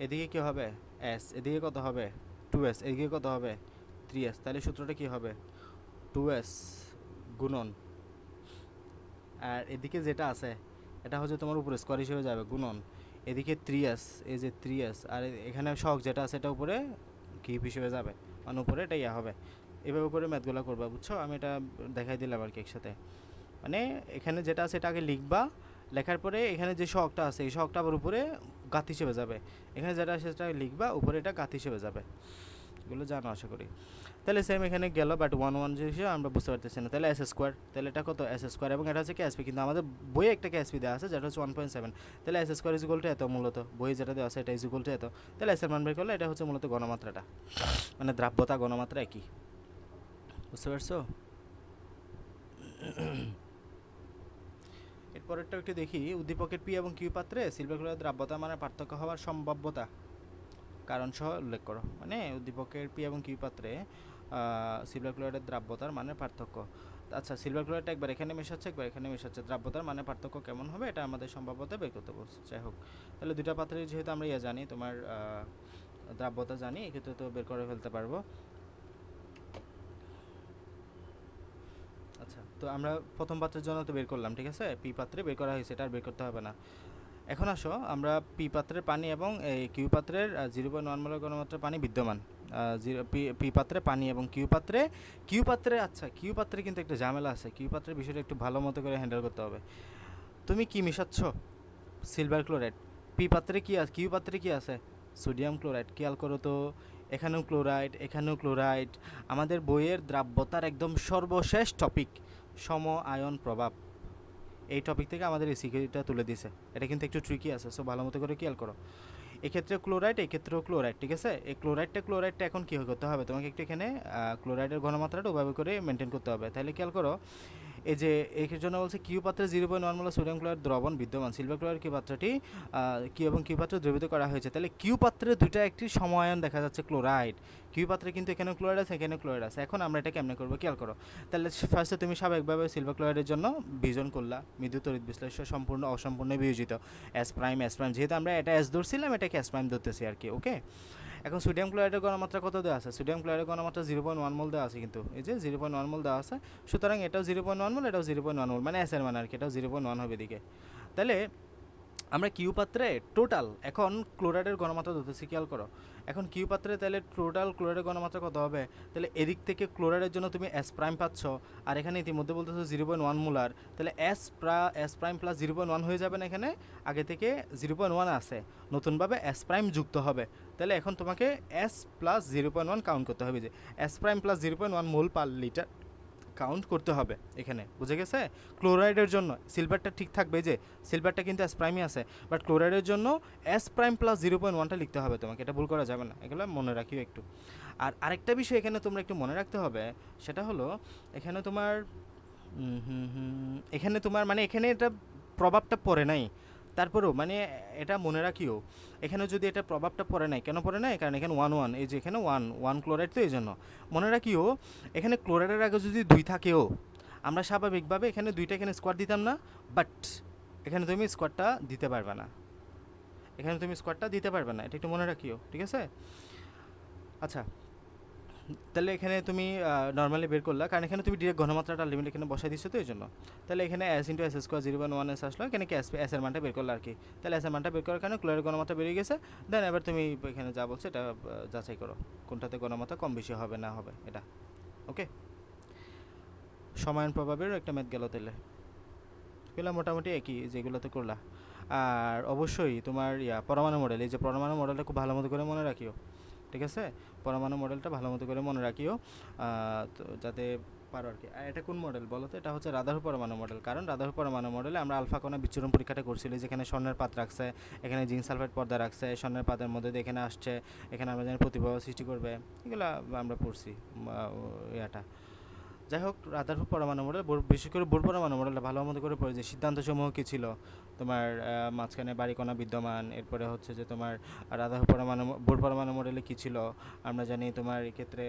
এদিকে কি হবে? এস, এদিকে কত হবে? 2s, এদিকে কত হবে? 3s। তাহলে সূত্রটা কি হবে? 2s গুণন, আর এদিকে যেটা আছে এটা হচ্ছে তোমার উপরে স্কোয়ার হিসেবে যাবে, গুণন এদিকে 3s, এই যে 3s, আর এখানে শক যেটা আছে এটা উপরে কিউব হিসেবে যাবে, মানে উপরে এটা ইয়া হবে। এভাবে করে ম্যাথগুলো করবা, বুঝছো? আমি এটা দেখাই দিলাম আর কি একসাথে। মানে এখানে যেটা আছে এটা আগে লিখবা, লেখার পরে এখানে যে শকটা আছে এই শকটা আবার উপরে গাত হিসেবে যাবে, এখানে যেটা আছে সেটা লিখবা, উপরে এটা গাত হিসেবে যাবে। এগুলো জানো আশা করি। তাহলে সেম এখানে গেল, বাট 1 1 যে হিসেবে আমরা বুঝতে পারতেছি না। তাহলে এস স্কোয়ার, তাহলে এটা কত? এস স্কোয়ার, এবং এটা হচ্ছে কেএসপি, কিন্তু আমাদের বইয়ে একটা কেএসপি দেওয়া আছে যেটা হচ্ছে 1.7। তাহলে S square is equal two এত, মূলত বইয়ে যেটা দেওয়া আছে এটা ইজ ইকুয়াল টু এত। তাহলে এস এর মান বের করলে এটা হচ্ছে মূলত ঘনমাত্রাটা, মানে দ্রাব্যতা ঘনমাত্রা একই। বুঝতে পারছো? এরপরেরটা একটু দেখি, উদ্দীপকের পি এবং কিউ পাত্রে সিলভার ক্লোরাইড দ্রাব্যতা মানে পার্থক্য হওয়ার সম্ভাব্যতা কারণ সহ উল্লেখ করো। মানে উদ্দীপকের পি এবং কিউ পাত্রে সিলভার ক্লোরাইডের দ্রাব্যতার মানের পার্থক্য। আচ্ছা সিলভার ক্লোরাইড একবার এখানে মেশাচ্ছে একবার এখানে মেশাচ্ছে, দ্রাব্যতার মানে পার্থক্য কেমন হবে এটা আমাদের সম্ভাব্যতা বের করতে বলছে। যাই হোক, তাহলে দুইটা পাত্রের যেহেতু আমরা জানি তোমার দ্রাব্যতা জানি, এক্ষেত্রে তো বের করে ফেলতে পারবো। আচ্ছা, তো আমরা প্রথম পাত্রের জন্য তো বের করলাম, ঠিক আছে, পি পাত্রে বের করা হয়েছে, এটা আর বের করতে হবে না। এখন আসো আমরা পি পাত্রের পানি এবং এই কিউ পাত্রের 0.1 মোলার ঘনমাত্রার পানি বিদ্যমান, পি পাত্রে পানি এবং কিউ পাত্রে আচ্ছা কিউ পাত্রে কিন্তু একটা ঝামেলা আছে, কিউ পাত্রের বিষয়টা একটু ভালো মতো করে হ্যান্ডেল করতে হবে। তুমি কি মিশাচ্ছ? Silver chloride. পি পাত্রে কি আছে, কিউ পাত্রে কি আছে? Sodium chloride. খেয়াল করো তো, এখানেও ক্লোরাইড এখানেও ক্লোরাইড। আমাদের বইয়ের দ্রাব্যতার একদম সর্বশেষ টপিক সম আয়ন প্রভাব, এই টপিক থেকে আমাদের এই সিকিউরিটিটা তুলে দিছে। এটা কিন্তু একটু ট্রিকি আছে, সো ভালো মতো করে খেয়াল করো। এক্ষেত্রে ক্লোরাইড, এক্ষেত্রেও ক্লোরাইড, ঠিক আছে। এই ক্লোরাইডটা এখন কী করতে হবে তোমাকে, একটু এখানে ক্লোরাইডের ঘনমাত্রাটা ওভাবে করে মেনটেন করতে হবে। তাহলে খেয়াল করো, এই যে এর জন্য বলছে কিউ পাত্রে 0.1 মোলার সোডিয়াম ক্লোরাইড দ্রবণ বিদ্যমান, সিলভার ক্লোরাইড কিউ পাত্রটি কিউ এবং কিউ পাত্রে দ্রবীভূত করা হয়েছে। তাহলে কিউ পাত্রে দুইটা একটি সমায়ন দেখা যাচ্ছে ক্লোরাইড, কিউ পাত্রে কিন্তু এখানেও ক্লোরাইড আছে এখানেও ক্লোরাইড আছে। এখন আমরা এটা কেমনে করবো খেয়াল করো। তাহলে ফার্স্টে তুমি স্বাভাবিকভাবে সিলভার ক্লোরাইডের জন্য বিয়োজন করলা, বিদ্যুৎ তড়িৎ বিশ্লেষণ সম্পূর্ণ অসম্পূর্ণ বিয়োজিত, এস প্রাইম যেহেতু আমরা এটা এস ধরছিলাম এটাকে এস প্রাইম ধরতেছি আর কি, ওকে। এখন সোডিয়াম ক্লোরাইডের ঘনমাত্রা কত দেওয়া আছে? সোডিয়াম ক্লোরাইডের ঘনমাত্রা 0.1 মোল দেওয়া আছে, কিন্তু এই যে 0.1 মোল দেওয়া আছে, সুতরাং এটাও 0.1 মোল এটাও 0.1 মোল, মানে এস এর মান আর কি, এটাও 0.1 হবে এদিকে। তাহলে আমরা কিউ পাত্রে টোটাল এখন ক্লোরাইডের ঘনমাত্রা ধরতেছি, খেয়াল করো। এখন কিউ পাত্রে তাহলে টোটাল ক্লোরাইডের ঘনমাত্রা কত হবে? তাহলে এদিক থেকে ক্লোরাইডের জন্য তুমি এস প্রাইম পাচ্ছ, আর এখানে ইতিমধ্যে বলতেছো 0.1 মোলার, তাহলে এস প্রাইম প্লাস 0.1 হয়ে যাবে না, এখানে আগে থেকে 0.1 আছে, নতুনভাবে এস প্রাইম যুক্ত হবে। তাহলে এখন তোমাকে এস প্লাস 0.1 কাউন্ট করতে হবে, যে এস প্রাইম প্লাস 0.1 মোল পার লিটার কাউন্ট করতে হবে এখানে, বুঝে গেছে। ক্লোরাইডের জন্য সিলভারটা ঠিক থাকবে, যে সিলভারটা কিন্তু এস প্রাইমই আছে, বাট ক্লোরাইডের জন্য এস প্রাইম প্লাস 0.1টা লিখতে হবে তোমাকে, এটা ভুল করা যাবে না, এগুলো মনে রাখিও একটু। আর আরেকটা বিষয় এখানে তোমরা একটু মনে রাখতে হবে, সেটা হলো এখানে তোমার এখানে তোমার মানে এখানে এটা প্রভাবটা পড়ে নাই, তারপরেও মানে এটা মনে রাখিও, এখানে যদি এটা প্রভাবটা পড়ে নাই, কেন পড়ে নাই, কারণ এখানে 1 এই যে এখানে 1 ক্লোরাইড, তো এই জন্য মনে রাখিও এখানে ক্লোরাইডের আগে যদি 2 থাকেও আমরা স্বাভাবিকভাবে এখানে 2টা এখানে স্কোয়ার দিতাম না, বাট এখানে তুমি স্কোয়ারটা দিতে পারবে না, এখানে তুমি স্কোয়ারটা দিতে পারবে না, এটা একটু মনে রাখিও, ঠিক আছে। আচ্ছা, তাহলে এখানে তুমি নর্মালি বের করলা, কারণ এখানে তুমি ডিরেক্ট ঘনমাত্রাটা লিমিট এখানে বসাই দিচ্ছ, তো এই জন্য। তাহলে এখানে S into S square 0.1 S আসলো, এখানে কি এস এর মানটা বের করলো আর কি। তাহলে এস এর মানটা বের করার কারণে ক্লোরাইডের ঘনমাত্রা বেরিয়ে গেছে। দেন এবার তুমি এখানে যা বলছো এটা যাচাই করো, কোনটাতে ঘনমাত্রা কম বেশি হবে না হবে এটা, ওকে। সমায়ন প্রভাবের একটা ম্যাথ গেল, তাহলে এগুলো মোটামুটি একই যেগুলোতে করলা। আর অবশ্যই তোমার পরমাণু মডেল, এই যে পরমাণু মডেলটা খুব ভালো মতো করে মনে রাখিও, ঠিক আছে। পরমাণু মডেলটা ভালো মতো করে মনে রাখিও, তো যাতে পারো আর কি। আর এটা কোন মডেল বলো তো? এটা হচ্ছে রাদারফোর্ড পরমাণু মডেল, কারণ রাদারফোর্ড পরমাণু মডেলে আমরা আলফা কণা বিচ্ছুরণ পরীক্ষাটা করছিলি, যেখানে স্বর্ণের পাত রাখছে, এখানে জিঙ্ক সালফাইড পর্দা রাখছে, স্বর্ণের পাতের মধ্যে দিয়ে এখানে আসছে, এখানে আমরা জানি প্রতিভাব সৃষ্টি করবে, এগুলো আমরা পড়ছি ইয়াটা। যাই হোক, রাদারফোর্ড পরমাণু মডেল, বিশেষ করে বোর পরমাণু মডেলটা ভালো মতো করে পড়ে, যে সিদ্ধান্তসমূহ কী ছিল তোমার, মাঝখানে বাড়িকণা বিদ্যমান, এরপরে হচ্ছে যে তোমার রাদারফোর্ড বোর পরমাণু মডেলে কী ছিল আমরা জানি, তোমার এক্ষেত্রে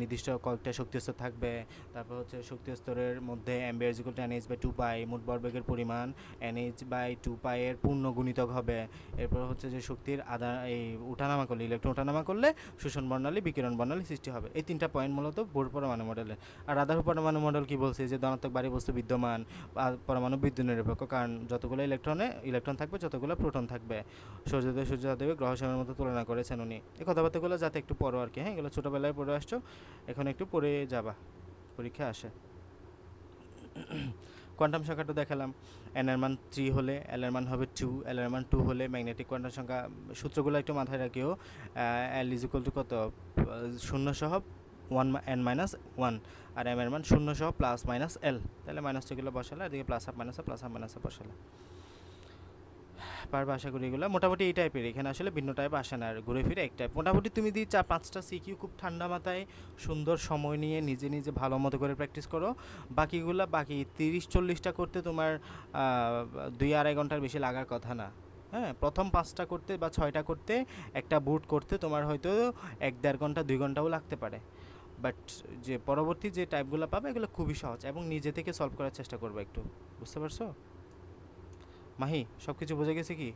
নির্দিষ্ট কয়েকটা শক্তি স্তর থাকবে, তারপর হচ্ছে শক্তি স্তরের মধ্যে MBR equal to NH by 2 pi, মোট ভরবেগের পরিমাণ এনএইচ বাই 2 পাই এর পূর্ণ গুণিতক হবে। এরপর হচ্ছে যে শক্তির এই ওঠানামা করলে, ইলেকট্রন ওঠানামা করলে শোষণ বর্ণালী বিকিরণ বর্ণালী সৃষ্টি হবে। এই 3টা পয়েন্ট মূলত বোর পরমাণু মডেলের। আর রাদারফোর্ড পরমাণু মডেল কি বলছে, যে ধনাত্মক ভারী বস্তু বিদ্যমান, পরমাণু বিদ্যুৎ নিরপেক্ষ, কারণ যতগুলো ইলেকট্রন থাকবে যতগুলো প্রোটন থাকবে, সূর্যদেব গ্রহসমূহের মতো তুলনা করেছেন উনি। এই কথাবার্তাগুলো যাতে একটু পড়ো আর কি, হ্যাঁ, এগুলো ছোটোবেলায় পড়ে আসছো, এখন একটু পড়ে যাবা, পরীক্ষা আসে। কোয়ান্টাম সংখ্যাটা দেখালাম, এন এর মান 3 হলে এল এর মান হবে 2, এল এর মান 2 হলে ম্যাগনেটিক কোয়ান্টাম সংখ্যা, সূত্রগুলো একটু মাথায় রাখিও। এল ইজ ইকুয়াল টু কত, 0 সহ 1n-1, আর এম এর মান 0 সহ প্লাস মাইনাস এল, তাহলে মাইনাস যেগুলো বসালে, এদিকে প্লাস হাফ মাইনাসে বসালে পারবে আশা করি। এগুলো মোটামুটি এই টাইপের, এখানে আসলে ভিন্ন টাইপ আসে না, আর ঘুরে ফিরে এক টাইপ। মোটামুটি তুমি যদি 4-5টা সিকিউ খুব ঠান্ডা মাথায় সুন্দর সময় নিয়ে নিজে নিজে ভালো মতো করে প্র্যাকটিস করো, বাকি 30-40টা করতে তোমার 2-2.5 ঘন্টার বেশি লাগার কথা না, হ্যাঁ। প্রথম 5টা করতে বা 6টা করতে, একটা বুট করতে তোমার হয়তো 1-1.5 ঘন্টা 2 ঘন্টাও লাগতে পারে, বাট যে পরবর্তী যে টাইপগুলো পাবে এগুলো খুবই সহজ এবং নিজে থেকে সলভ করার চেষ্টা করবে একটু। বুঝতে পারছো? মাহি, সব কিছু বুঝে গেছে কি?